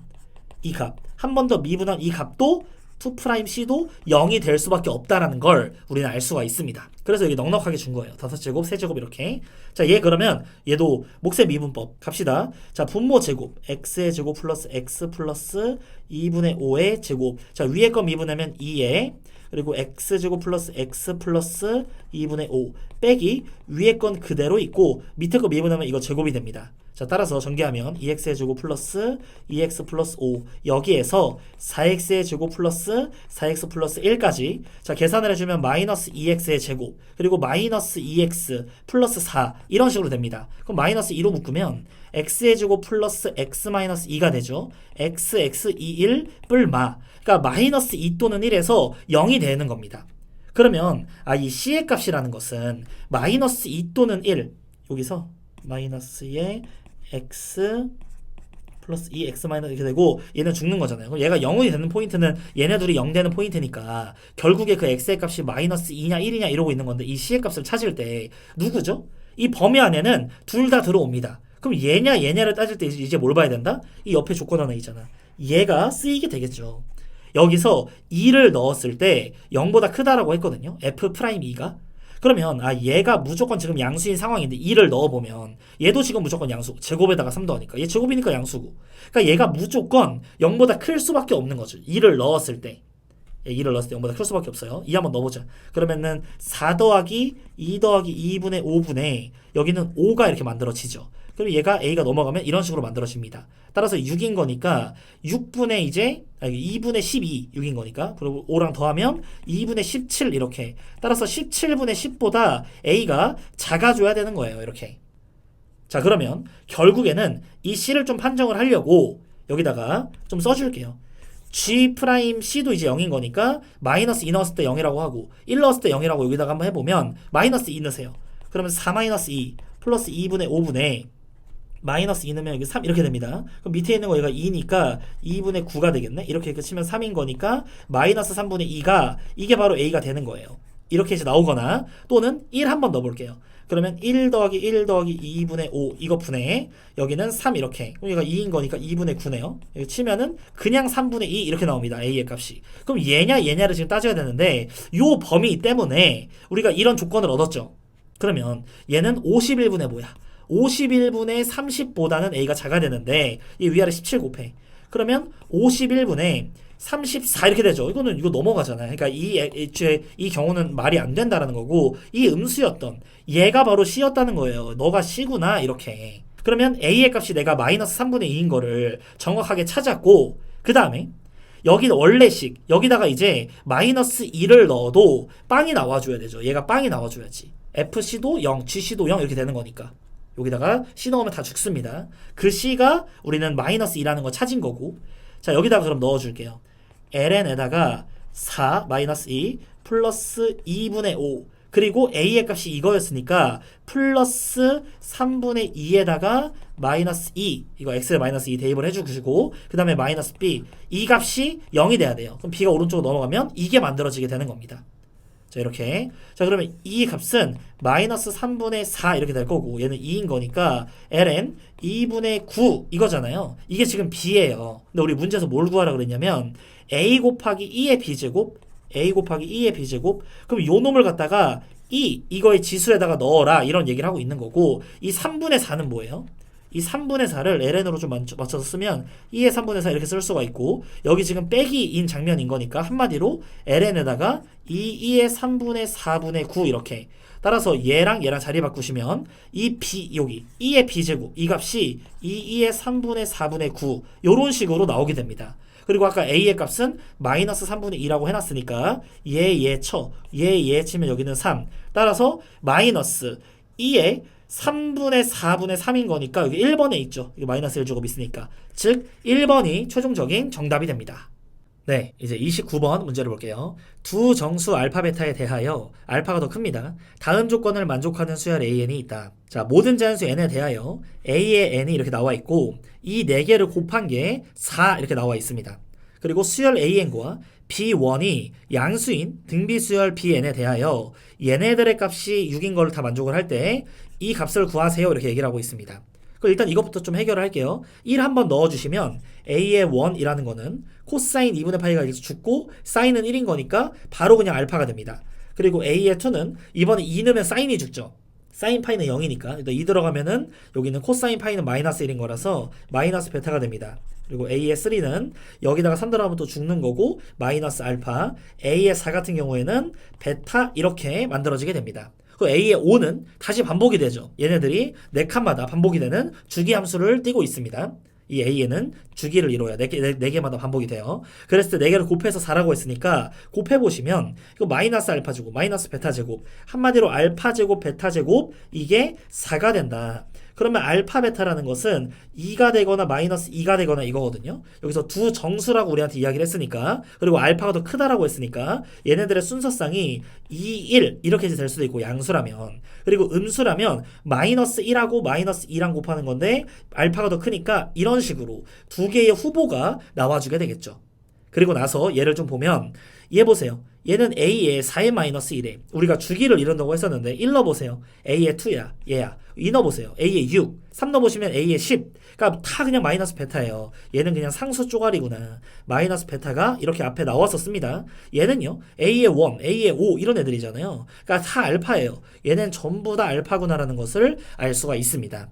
이 값, 한 번 더 미분한 이 값도 2'C도 0이 될 수밖에 없다라는 걸 우리는 알 수가 있습니다. 그래서 여기 넉넉하게 준 거예요. 5제곱, 3제곱 이렇게. 자, 얘 그러면 얘도 몫의 미분법 갑시다. 자, 분모 제곱, x의 제곱 플러스 x 플러스 2분의 5의 제곱. 자, 위에 거 미분하면 2에 그리고 x제곱 플러스 x 플러스 2분의 5 빼기 위에 건 그대로 있고 밑에 거 미분하면 이거 제곱이 됩니다. 자, 따라서 전개하면 2x의 제곱 플러스 2x 플러스 5 여기에서 4x의 제곱 플러스 4x 플러스 1까지. 자, 계산을 해주면 마이너스 2x의 제곱 그리고 마이너스 2x 플러스 4 이런 식으로 됩니다. 그럼 마이너스 2로 묶으면 x의 제곱 플러스 x 마이너스 2가 되죠. x 21 뿔마. 그러니까 마이너스 2 또는 1에서 0이 되는 겁니다. 그러면 이 c의 값이라는 것은 마이너스 2 또는 1 여기서 마이너스의 x 플러스 2x 마이너스 이렇게 되고 얘는 죽는 거잖아요. 그럼 얘가 0이 되는 포인트는 얘네 둘이 0 되는 포인트니까 결국에 그 x의 값이 마이너스 2냐 1이냐 이러고 있는 건데 이 c의 값을 찾을 때 누구죠? 이 범위 안에는 둘 다 들어옵니다. 그럼 얘냐 얘냐를 따질 때 이제 뭘 봐야 된다? 이 옆에 조건 하나 있잖아. 얘가 쓰이게 되겠죠. 여기서 2를 넣었을 때 0보다 크다라고 했거든요. f'2가. 그러면 얘가 무조건 지금 양수인 상황인데 2를 넣어보면 얘도 지금 무조건 양수. 제곱에다가 3 더하니까 얘 제곱이니까 양수고. 그러니까 얘가 무조건 0보다 클 수밖에 없는 거죠. 2를 넣었을 때. 2를 넣었을 때 0보다 클 수밖에 없어요. 2 한번 넣어보자. 그러면은 4 더하기 2 더하기 2분의 5분의 여기는 5가 이렇게 만들어지죠. 그럼 얘가 a가 넘어가면 이런 식으로 만들어집니다. 따라서 6인 거니까 6분의 이제 2분의 12 6인 거니까 그리고 5랑 더하면 2분의 17 이렇게. 따라서 17분의 10보다 a가 작아져야 되는 거예요. 이렇게. 자 그러면 결국에는 이 c를 좀 판정을 하려고 여기다가 좀 써줄게요. G'C도 이제 0인 거니까 마이너스 2 넣었을 때 0이라고 하고 1 넣었을 때 0이라고 여기다가 한번 해보면 마이너스 2 넣으세요. 그러면 4 마이너스 2 플러스 2분의 5분의 마이너스 2 넣으면 여기 3 이렇게 됩니다. 그럼 밑에 있는 거 얘가 2니까 2분의 9가 되겠네. 이렇게 치면 3인 거니까 마이너스 3분의 2가 이게 바로 a가 되는 거예요. 이렇게 이제 나오거나 또는 1 한번 넣어볼게요. 그러면 1 더하기 1 더하기 2분의 5 이거 분의 여기는 3 이렇게. 그럼 얘가 2인 거니까 2분의 9네요. 여기 치면은 그냥 3분의 2 이렇게 나옵니다. a의 값이. 그럼 얘냐 얘냐를 지금 따져야 되는데 요 범위 때문에 우리가 이런 조건을 얻었죠. 그러면 얘는 51분의 뭐야? 51분의 30보다는 a가 작아야 되는데 이 위아래 17 곱해. 그러면 51분의 34 이렇게 되죠. 이거 넘어가잖아요. 그러니까 이 경우는 말이 안 된다라는 거고 이 음수였던 얘가 바로 c였다는 거예요. 너가 c구나 이렇게. 그러면 a의 값이 내가 마이너스 3분의 2인 거를 정확하게 찾았고 그 다음에 여기 원래식 여기다가 이제 마이너스 2를 넣어도 빵이 나와줘야 되죠. 얘가 빵이 나와줘야지. fc도 0, gc도 0 이렇게 되는 거니까. 여기다가 C 넣으면 다 죽습니다. 그 C가 우리는 마이너스 2라는 거 찾은 거고. 자 여기다가 그럼 넣어줄게요. ln에다가 4 마이너스 2 플러스 2분의 5 그리고 a의 값이 이거였으니까 플러스 3분의 2에다가 마이너스 2 이거 x에 마이너스 2 대입을 해주시고 그 다음에 마이너스 b 이 값이 0이 돼야 돼요. 그럼 b가 오른쪽으로 넘어가면 이게 만들어지게 되는 겁니다. 자 이렇게. 자 그러면 이 값은 마이너스 3분의 4 이렇게 될 거고 얘는 2인 거니까 ln 2분의 9 이거잖아요. 이게 지금 b예요. 근데 우리 문제에서 뭘 구하라 그랬냐면 a 곱하기 2의 b제곱 a 곱하기 2의 b제곱 그럼 요 놈을 갖다가 이거의 지수에다가 넣어라 이런 얘기를 하고 있는 거고 이 3분의 4는 뭐예요? 이 3분의 4를 ln으로 좀 맞춰서 쓰면 2의 3분의 4 이렇게 쓸 수가 있고 여기 지금 빼기인 장면인 거니까 한마디로 ln에다가 2의 3분의 4분의 9 이렇게. 따라서 얘랑 자리 바꾸시면 이 b 여기 2의 b제곱 이 값이 2의 3분의 4분의 9 요런 식으로 나오게 됩니다. 그리고 아까 a의 값은 마이너스 3분의 2라고 해놨으니까 얘 치면 여기는 3. 따라서 마이너스 2의 3분의 4분의 3인 거니까 여기 1번에 있죠. 여기 마이너스 1제곱 있으니까. 즉 1번이 최종적인 정답이 됩니다. 네, 이제 29번 문제를 볼게요. 두 정수 알파 베타에 대하여 알파가 더 큽니다. 다음 조건을 만족하는 수열 an이 있다. 자, 모든 자연수 n에 대하여 a의 n이 이렇게 나와 있고 이 4개를 곱한 게 4 이렇게 나와 있습니다. 그리고 수열 an과 b1이 양수인 등비 수열 bn에 대하여 얘네들의 값이 6인 걸 다 만족을 할 때 이 값을 구하세요 이렇게 얘기를 하고 있습니다. 그럼 일단 이것부터 좀 해결을 할게요. 1 한번 넣어주시면 a의 1이라는 거는 코사인 2분의 파이가 이렇게 죽고 사인은 1인 거니까 바로 그냥 알파가 됩니다. 그리고 a의 2는 이번에 2 넣으면 사인이 죽죠. 사인 파이는 0이니까 2 들어가면은 여기는 코사인 파이는 마이너스 1인 거라서 마이너스 베타가 됩니다. 그리고 a의 3는 여기다가 3 들어가면 또 죽는 거고 마이너스 알파. a의 4 같은 경우에는 베타 이렇게 만들어지게 됩니다. 그 a의 5는 다시 반복이 되죠. 얘네들이 4칸마다 반복이 되는 주기 함수를 띠고 있습니다. 이 a에는 주기를 이뤄야 4개마다 반복이 돼요. 그랬을 때 4개를 곱해서 4라고 했으니까 곱해보시면 이거 마이너스 알파 제곱 마이너스 베타 제곱 한마디로 알파 제곱 베타 제곱 이게 4가 된다. 그러면 알파 베타라는 것은 2가 되거나 마이너스 2가 되거나 이거거든요. 여기서 두 정수라고 우리한테 이야기를 했으니까, 그리고 알파가 더 크다라고 했으니까 얘네들의 순서상이 2, 1 이렇게 될 수도 있고, 양수라면. 그리고 음수라면 마이너스 1하고 마이너스 2랑 곱하는 건데 알파가 더 크니까 이런 식으로 두 개의 후보가 나와주게 되겠죠. 그리고 나서 얘를 좀 보면, 얘 보세요. 얘는 A의 4의 마이너스 1에 우리가 주기를 이룬다고 했었는데 1 넣어보세요. A의 2야 얘야. 2 넣어보세요. A의 6, 3 넣어보시면 A의 10. 그러니까 다 그냥 마이너스 베타예요. 얘는 그냥 상수 쪼가리구나. 마이너스 베타가 이렇게 앞에 나왔었습니다. 얘는요 A의 1, A의 5 이런 애들이잖아요. 그러니까 다 알파예요. 얘는 전부 다 알파구나라는 것을 알 수가 있습니다.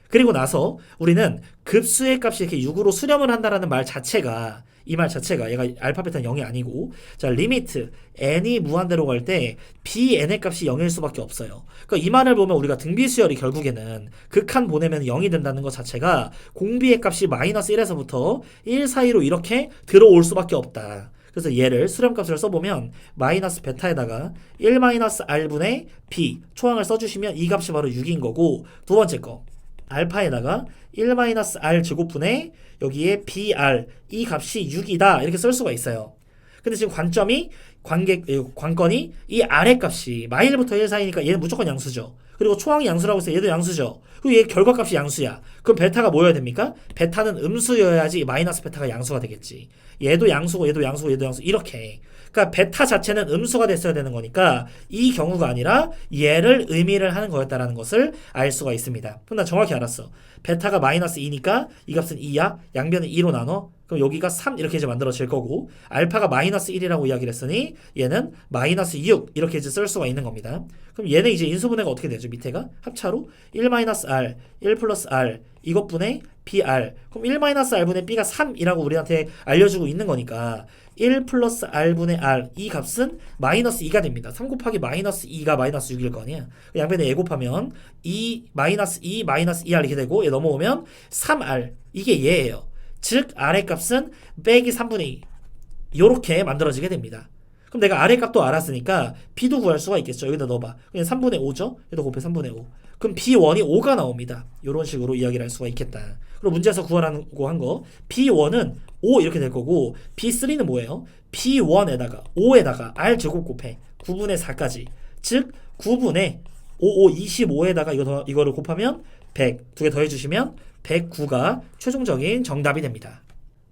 그리고 나서 우리는 급수의 값이 이렇게 6으로 수렴을 한다라는 말 자체가, 이 말 자체가 얘가 알파 베타는 0이 아니고, 자 리미트 n이 무한대로 갈 때 bn의 값이 0일 수밖에 없어요. 그러니까 이 말을 보면 우리가 등비수열이 결국에는 극한 보내면 0이 된다는 것 자체가 공비의 값이 마이너스 1에서부터 1 사이로 이렇게 들어올 수밖에 없다. 그래서 얘를 수렴값을 써보면 마이너스 베타에다가 1 마이너스 r분의 b 초항을 써주시면 이 값이 바로 6인 거고, 두 번째 거 알파에다가 1-r 제곱분의 여기에 br 이 값이 6이다 이렇게 쓸 수가 있어요. 근데 지금 관건이 이 r의 값이 마일부터 1 사이니까 얘는 무조건 양수죠. 그리고 초항이 양수라고 해서 얘도 양수죠. 그리고 얘 결과값이 양수야. 그럼 베타가 뭐여야 됩니까? 베타는 음수여야지 마이너스 베타가 양수가 되겠지. 얘도 양수고 얘도 양수고 얘도 양수 이렇게. 그러니까 베타 자체는 음수가 됐어야 되는 거니까 이 경우가 아니라 얘를 의미를 하는 거였다라는 것을 알 수가 있습니다. 그럼 난 정확히 알았어. 베타가 마이너스 2니까 이 값은 2야. 양변을 2로 나눠. 그럼 여기가 3 이렇게 이제 만들어질 거고, 알파가 마이너스 1이라고 이야기를 했으니 얘는 마이너스 6 이렇게 이제 쓸 수가 있는 겁니다. 그럼 얘는 이제 인수분해가 어떻게 되죠? 밑에가 합차로 1-r, 1 플러스 r 이것분의 br. 그럼 1-r분의 b가 3이라고 우리한테 알려주고 있는 거니까 1 플러스 r분의 r 이 값은 마이너스 2가 됩니다. 3 곱하기 마이너스 2가 마이너스 6일 거 아니야. 양변에 곱하면 2 마이너스 2 마이너스 2r 이렇게 되고, 얘 넘어오면 3r 이게 얘예요. 즉 r의 값은 빼기 3분의 2 요렇게 만들어지게 됩니다. 그럼 내가 r의 값도 알았으니까 b도 구할 수가 있겠죠. 여기다 넣어봐. 그냥 3분의 5죠. 여기다 곱해 3분의 5. 그럼 b1이 5가 나옵니다. 요런 식으로 이야기를 할 수가 있겠다. 그리고 문제에서 구하라고 한 거 b1은 5 이렇게 될 거고, b3는 뭐예요? b1에다가 5에다가 r 제곱 곱해 9분의 4까지. 즉 9분의 25에다가 이거를 곱하면 100 두 개 더해 주시면 109가 최종적인 정답이 됩니다.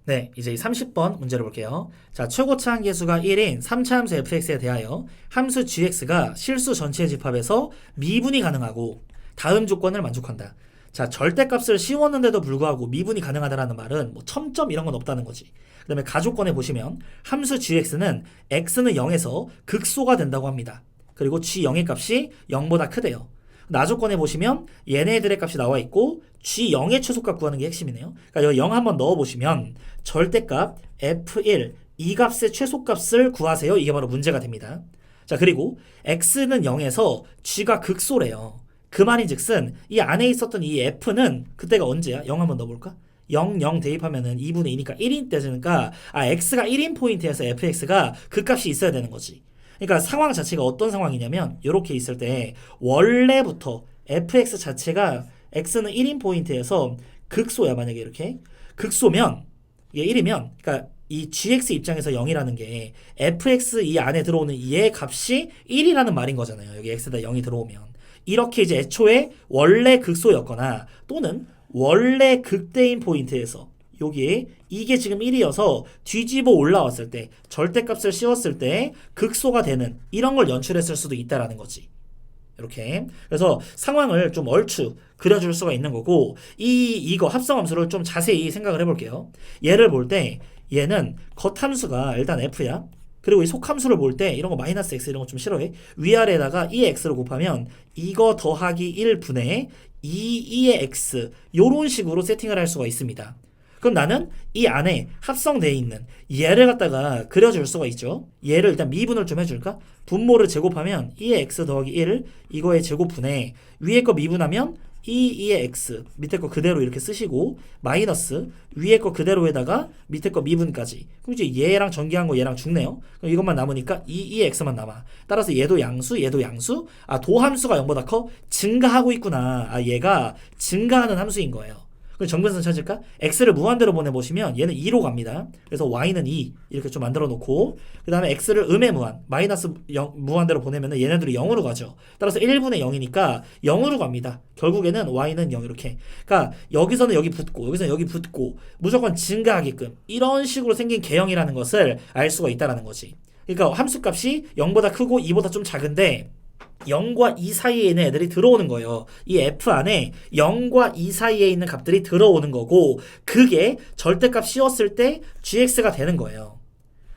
네, 이제 30번 문제를 볼게요. 자, 최고차 한계수가 1인 3차 함수 fx에 대하여 함수 gx가 실수 전체 집합에서 미분이 가능하고 다음 조건을 만족한다. 자, 절대값을 씌웠는데도 불구하고 미분이 가능하다라는 말은 뭐 첨점 이런 건 없다는 거지. 그 다음에 가조건에 보시면 함수 gx는 x는 0에서 극소가 된다고 합니다. 그리고 g0의 값이 0보다 크대요. 나조건에 보시면 얘네들의 값이 나와 있고 g0의 최소값 구하는 게 핵심이네요. 그러니까 여기 0 한번 넣어보시면 절대값 f1 이 값의 최소값을 구하세요. 이게 바로 문제가 됩니다. 자, 그리고 x는 0에서 g가 극소래요. 그 말인즉슨 이 안에 있었던 이 f는 그때가 언제야? 0 한번 넣어볼까? 0, 0 대입하면은 2분의 2니까 1인 때니까 x가 1인 포인트에서 fx가 그 값이 있어야 되는 거지. 그러니까 상황 자체가 어떤 상황이냐면 이렇게 있을 때 원래부터 fx 자체가 x는 1인 포인트에서 극소야. 만약에 이렇게 극소면 이게 1이면 그러니까 이 gx 입장에서 0이라는 게 fx 이 안에 들어오는 얘 값이 1이라는 말인 거잖아요. 여기 x에다 0이 들어오면 이렇게 이제 애초에 원래 극소였거나 또는 원래 극대인 포인트에서 여기에 이게 지금 1이어서 뒤집어 올라왔을 때 절대값을 씌웠을 때 극소가 되는 이런 걸 연출했을 수도 있다라는 거지. 이렇게. 그래서 상황을 좀 얼추 그려줄 수가 있는 거고, 이거 합성함수를 좀 자세히 생각을 해볼게요. 얘를 볼 때 얘는 겉함수가 일단 f야. 그리고 이 속함수를 볼 때 이런 거 마이너스 x 이런 거 좀 싫어해. 위아래에다가 2x를 곱하면 이거 더하기 1분의 2의 x 요런 식으로 세팅을 할 수가 있습니다. 그럼 나는 이 안에 합성되어 있는 얘를 갖다가 그려줄 수가 있죠. 얘를 일단 미분을 좀 해줄까? 분모를 제곱하면 2의 x 더하기 1 이거의 제곱분에 위에 거 미분하면 2의 x 밑에 거 그대로 이렇게 쓰시고 마이너스 위에 거 그대로에다가 밑에 거 미분까지. 그럼 이제 얘랑 전개한 거 얘랑 죽네요. 그럼 이것만 남으니까 2의 x만 남아. 따라서 얘도 양수 얘도 양수. 아 도함수가 0보다 커? 증가하고 있구나. 아 얘가 증가하는 함수인 거예요. 그럼 정근선 찾을까? x를 무한대로 보내보시면 얘는 2로 갑니다. 그래서 y는 2 이렇게 좀 만들어 놓고 그 다음에 x를 음의 무한 마이너스 0, 무한대로 보내면 얘네들이 0으로 가죠. 따라서 1분의 0이니까 0으로 갑니다. 결국에는 y는 0 이렇게. 그러니까 여기서는 여기 붙고 여기서는 여기 붙고 무조건 증가하게끔 이런 식으로 생긴 개형이라는 것을 알 수가 있다는 거지. 그러니까 함수값이 0보다 크고 2보다 좀 작은데 0과 2 사이에 있는 애들이 들어오는 거예요. 이 f 안에 0과 2 사이에 있는 값들이 들어오는 거고 그게 절대값 씌웠을 때 gx가 되는 거예요.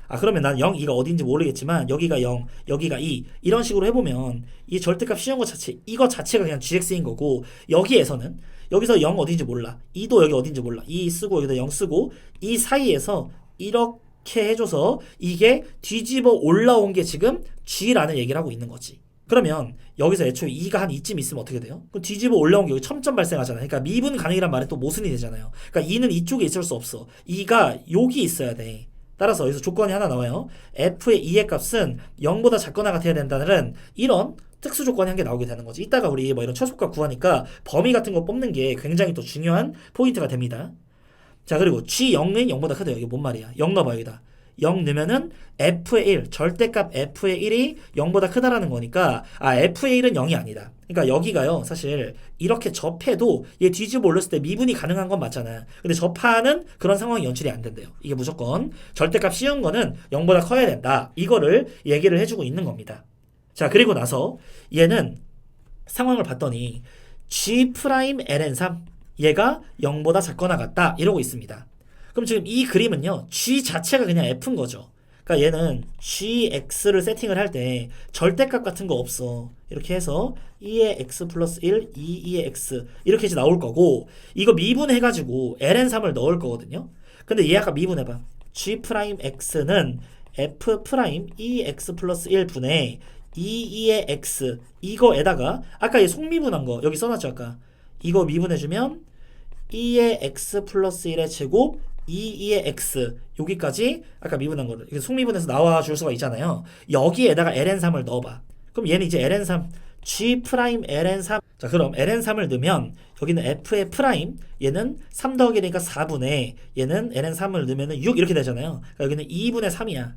아 그러면 난 0, 2가 어딘지 모르겠지만 여기가 0, 여기가 2 이런 식으로 해보면 이 절대값 씌운 것 자체 이거 자체가 그냥 gx인 거고 여기에서는 여기서 0 어딘지 몰라 2도 여기 어딘지 몰라 2 쓰고 여기다 0 쓰고 이 사이에서 이렇게 해줘서 이게 뒤집어 올라온 게 지금 g라는 얘기를 하고 있는 거지. 그러면 여기서 애초에 2가 한 이쯤 있으면 어떻게 돼요? 그럼 뒤집어 올라온 게 여기 첨점 발생하잖아요. 그러니까 미분 가능이란 말은 또 모순이 되잖아요. 그러니까 2는 이쪽에 있을 수 없어. 2가 여기 있어야 돼. 따라서 여기서 조건이 하나 나와요. f의 2의 값은 0보다 작거나 같아야 된다는 이런 특수 조건이 한 개 나오게 되는 거지. 이따가 우리 뭐 이런 최소값 구하니까 범위 같은 거 뽑는 게 굉장히 또 중요한 포인트가 됩니다. 자 그리고 g0은 0보다 크대요. 이게 뭔 말이야? 0 넣어봐 여기다. 0 넣으면은 f의 1 절대값 f의 1이 0보다 크다라는 거니까 아 f의 1은 0이 아니다. 그러니까 여기가요 사실 이렇게 접해도 얘 뒤집어 올렸을 때 미분이 가능한 건 맞잖아. 근데 접하는 그런 상황이 연출이 안 된대요. 이게 무조건 절대값 씌운 거는 0보다 커야 된다. 이거를 얘기를 해주고 있는 겁니다. 자 그리고 나서 얘는 상황을 봤더니 G'-ln3 얘가 0보다 작거나 같다 이러고 있습니다. 그럼 지금 이 그림은요 G 자체가 그냥 F인 거죠. 그러니까 얘는 GX를 세팅을 할 때 절대값 같은 거 없어. 이렇게 해서 2의 x 플러스 1, 2의 x 이렇게 이제 나올 거고 이거 미분해가지고 ln3을 넣을 거거든요. 근데 얘 아까 미분해봐. G'X는 F' 2x 플러스 1분의 2의 x 이거에다가 아까 얘 속미분한 거 여기 써놨죠 아까. 이거 미분해주면 2의 x 플러스 1의 제곱 2의 x 여기까지 아까 미분한 거를 속미분해서 나와줄 수가 있잖아요. 여기에다가 ln3을 넣어봐. 그럼 얘는 이제 ln3 G'-ln3 자 그럼 ln3을 넣으면 여기는 f의 프라임 얘는 3 더하기 되니까 4분의 얘는 ln3을 넣으면 6 이렇게 되잖아요. 그러니까 여기는 2분의 3이야.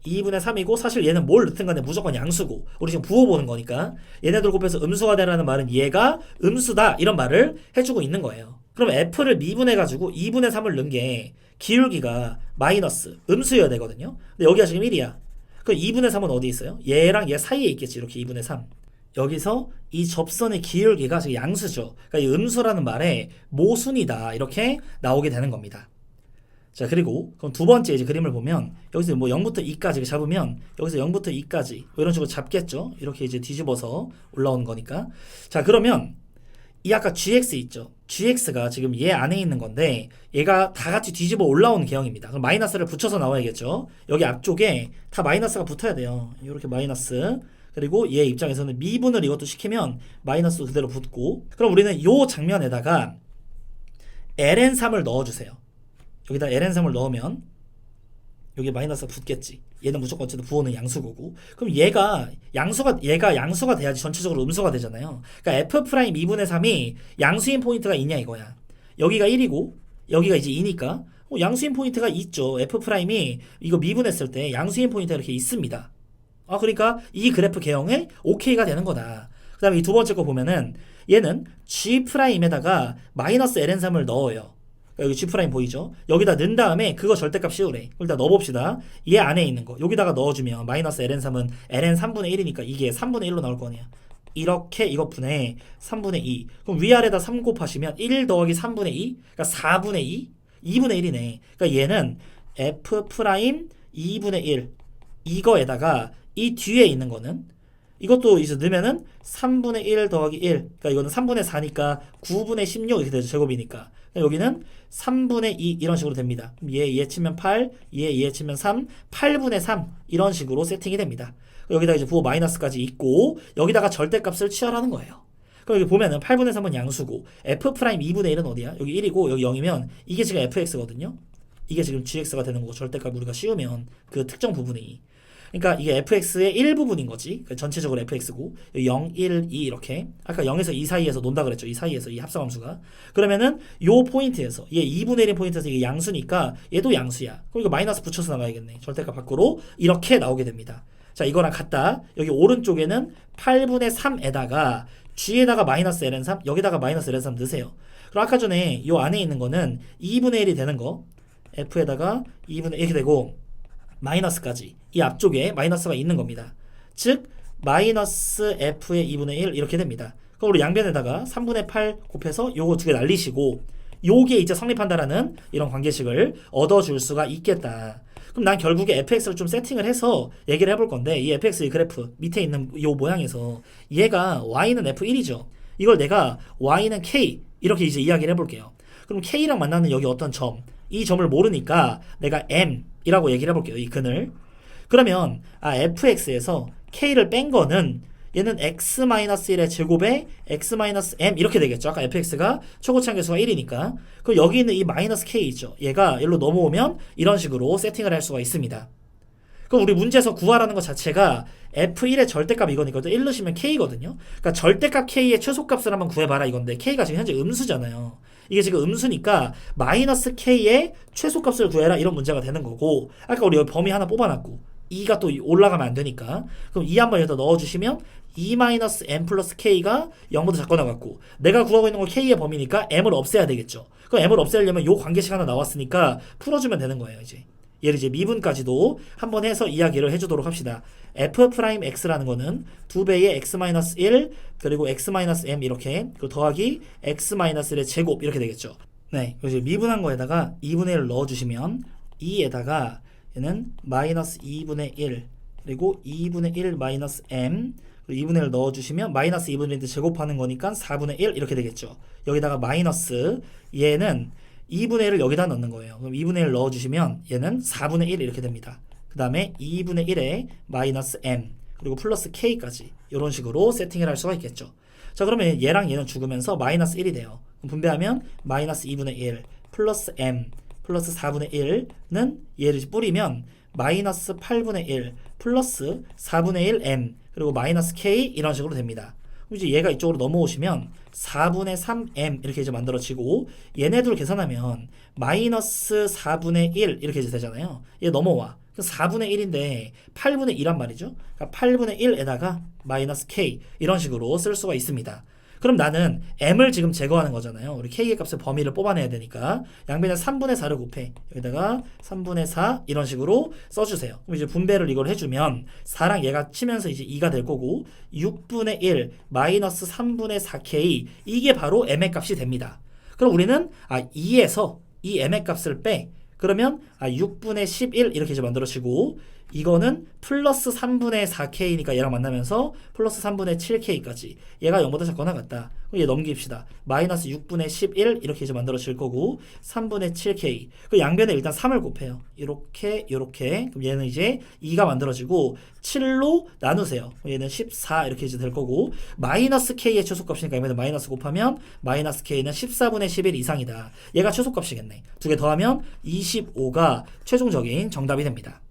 2분의 3이고 사실 얘는 뭘 넣든 간에 무조건 양수고 우리 지금 부호보는 거니까 얘네들 곱해서 음수가 되라는 말은 얘가 음수다 이런 말을 해주고 있는 거예요. 그럼 f를 미분해가지고 2분의 3을 넣은 게 기울기가 마이너스 음수여야 되거든요. 근데 여기가 지금 1이야. 그럼 2분의 3은 어디 있어요? 얘랑 얘 사이에 있겠지. 이렇게 2분의 3. 여기서 이 접선의 기울기가 지금 양수죠. 그러니까 이 음수라는 말에 모순이다 이렇게 나오게 되는 겁니다. 자 그리고 그럼 두 번째 이제 그림을 보면 여기서 뭐 0부터 2까지 잡으면 여기서 0부터 2까지 뭐 이런 식으로 잡겠죠. 이렇게 이제 뒤집어서 올라오는 거니까. 자 그러면 이 아까 gx 있죠. gx가 지금 얘 안에 있는 건데 얘가 다 같이 뒤집어 올라오는 개형입니다. 그럼 마이너스를 붙여서 나와야겠죠. 여기 앞쪽에 다 마이너스가 붙어야 돼요. 이렇게 마이너스 그리고 얘 입장에서는 미분을 이것도 시키면 마이너스 그대로 붙고 그럼 우리는 요 장면에다가 ln3을 넣어주세요. 여기다 ln3을 넣으면 여기 마이너스가 붙겠지. 얘는 무조건 어쨌든 부호는 양수고고 그럼 얘가 양수가 돼야지 전체적으로 음수가 되잖아요. 그러니까 f' 2분의 3이 양수인 포인트가 있냐 이거야. 여기가 1이고 여기가 이제 2니까 양수인 포인트가 있죠. f'이 이거 미분했을 때 양수인 포인트가 이렇게 있습니다. 아 그러니까 이 그래프 개형에 OK가 되는 거다. 그 다음에 이 두 번째 거 보면은 얘는 G'에다가 마이너스 ln3을 넣어요. 여기 G' 보이죠? 여기다 넣은 다음에 그거 절대값 씌우래. 일단 넣어봅시다. 얘 안에 있는 거 여기다가 넣어주면 마이너스 ln3은 ln 3분의 1이니까 이게 3분의 1로 나올 거 아니야. 이렇게 이것 분의 3분의 2 그럼 위아래다 3 곱하시면 1 더하기 3분의 2 그러니까 4분의 2 2분의 1이네. 그러니까 얘는 F' 2분의 1 이거에다가 이 뒤에 있는 거는 이것도 이제 넣으면은 3분의 1 더하기 1 그러니까 이거는 3분의 4니까 9분의 16 이렇게 되죠. 제곱이니까 여기는 3분의 2 이런 식으로 됩니다. 얘 치면 8 얘 치면 3 8분의 3 이런 식으로 세팅이 됩니다. 여기다 이제 부호 마이너스까지 있고 여기다가 절대값을 취하라는 거예요. 그럼 여기 보면은 8분의 3은 양수고 f 프라임 2분의 1은 어디야? 여기 1이고 여기 0이면 이게 지금 fx거든요. 이게 지금 gx가 되는 거고 절대값 우리가 씌우면 그 특정 부분이 그러니까 이게 fx의 일부분인 거지. 그러니까 전체적으로 fx고 0, 1, 2 이렇게 아까 0에서 2 사이에서 논다 그랬죠. 이 사이에서 이 합성함수가 그러면은 요 포인트에서 얘 2분의 1인 포인트에서 이게 양수니까 얘도 양수야. 그럼 이거 마이너스 붙여서 나가야겠네. 절대값 밖으로 이렇게 나오게 됩니다. 자 이거랑 같다. 여기 오른쪽에는 8분의 3에다가 g에다가 마이너스 ln 3 여기다가 마이너스 ln 3 넣으세요. 그럼 아까 전에 요 안에 있는 거는 2분의 1이 되는 거 f에다가 2분의 1 이렇게 되고 마이너스까지 이 앞쪽에 마이너스가 있는 겁니다. 즉 마이너스 f의 2분의 1 이렇게 됩니다. 그럼 우리 양변에다가 3분의 8 곱해서 요거 두 개 날리시고 요게 이제 성립한다라는 이런 관계식을 얻어줄 수가 있겠다. 그럼 난 결국에 fx를 좀 세팅을 해서 얘기를 해볼 건데 이 fx의 그래프 밑에 있는 요 모양에서 얘가 y는 f1이죠. 이걸 내가 y는 k 이렇게 이제 이야기를 해볼게요. 그럼 k랑 만나는 여기 어떤 점, 이 점을 모르니까 내가 m 이라고 얘기를 해볼게요. 이 근을. 그러면 fx에서 k를 뺀 거는 얘는 x-1의 제곱에 x-m 이렇게 되겠죠. 아까 fx가 초고차항 계수가 1이니까. 그럼 여기 있는 이 마이너스 k 있죠. 얘가 여기로 넘어오면 이런 식으로 세팅을 할 수가 있습니다. 그럼 우리 문제에서 구하라는 것 자체가 f1의 절대값 이거니까 1 넣으시면 k거든요. 그러니까 절대값 k의 최소값을 한번 구해봐라 이건데 k가 지금 현재 음수잖아요. 이게 지금 음수니까 마이너스 k의 최소값을 구해라 이런 문제가 되는 거고 아까 우리 여기 범위 하나 뽑아놨고 2가 또 올라가면 안 되니까 그럼 2 한번 여기다 넣어주시면 2-m 플러스 k가 0보다 작거나 같고 내가 구하고 있는 건 k의 범위니까 m을 없애야 되겠죠. 그럼 m을 없애려면 요 관계식 하나 나왔으니까 풀어주면 되는 거예요. 이제 얘를 이제 미분까지도 한번 해서 이야기를 해주도록 합시다. f'x라는 거는 2배의 x-1 그리고 x-m 이렇게 그리고 더하기 x-1의 제곱 이렇게 되겠죠. 네, 이제 미분한 거에다가 2분의 1을 넣어주시면 2에다가 얘는 마이너스 2분의 1 그리고 2분의 1 마이너스 m 그리고 2분의 1 넣어주시면 마이너스 2분의 1 제곱하는 거니까 4분의 1 이렇게 되겠죠. 여기다가 마이너스 얘는 2분의 1을 여기다 넣는 거예요. 그럼 2분의 1 넣어주시면 얘는 4분의 1 이렇게 됩니다. 그 다음에 2분의 1에 마이너스 m 그리고 플러스 k까지 이런 식으로 세팅을 할 수가 있겠죠. 자 그러면 얘랑 얘는 죽으면서 마이너스 1이 돼요. 그럼 분배하면 마이너스 2분의 1 플러스 m 플러스 4분의 1는 얘를 뿌리면 마이너스 8분의 1 플러스 4분의 1 m 그리고 마이너스 k 이런 식으로 됩니다. 이제 얘가 이쪽으로 넘어오시면 4분의 3m 이렇게 이제 만들어지고 얘네들 계산하면 마이너스 4분의 1 이렇게 이제 되잖아요. 얘 넘어와. 4분의 1인데 8분의 2란 말이죠. 그러니까 8분의 1에다가 마이너스 k 이런 식으로 쓸 수가 있습니다. 그럼 나는 m을 지금 제거하는 거잖아요. 우리 k의 값의 범위를 뽑아내야 되니까 양변에 3분의 4를 곱해. 여기다가 3분의 4 이런 식으로 써주세요. 그럼 이제 분배를 이걸 해주면 4랑 얘가 치면서 이제 2가 될 거고 6분의 1 마이너스 3분의 4k 이게 바로 m의 값이 됩니다. 그럼 우리는 2에서 이 m의 값을 빼. 그러면 6분의 11 이렇게 이제 만들어지고 이거는 플러스 3분의 4k니까 얘랑 만나면서 플러스 3분의 7k까지 얘가 0보다 작거나 같다. 그럼 얘 넘깁시다. 마이너스 6분의 11 이렇게 이제 만들어질 거고 3분의 7k 그 양변에 일단 3을 곱해요. 이렇게 그럼 얘는 이제 2가 만들어지고 7로 나누세요. 얘는 14 이렇게 이제 될 거고 마이너스 k의 최소값이니까 여기다 마이너스 곱하면 마이너스 k는 14분의 11 이상이다. 얘가 최소값이겠네. 두 개 더하면 25가 최종적인 정답이 됩니다.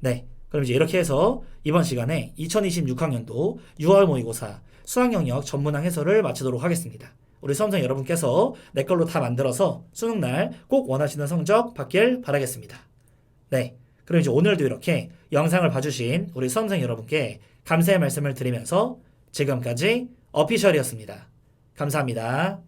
네, 그럼 이제 이렇게 해서 이번 시간에 2026학년도 6월 모의고사 수학 영역 전문항 해설을 마치도록 하겠습니다. 우리 수험생 여러분께서 내 걸로 다 만들어서 수능날 꼭 원하시는 성적 받길 바라겠습니다. 네, 그럼 이제 오늘도 이렇게 영상을 봐주신 우리 수험생 여러분께 감사의 말씀을 드리면서 지금까지 어피셜이었습니다. 감사합니다.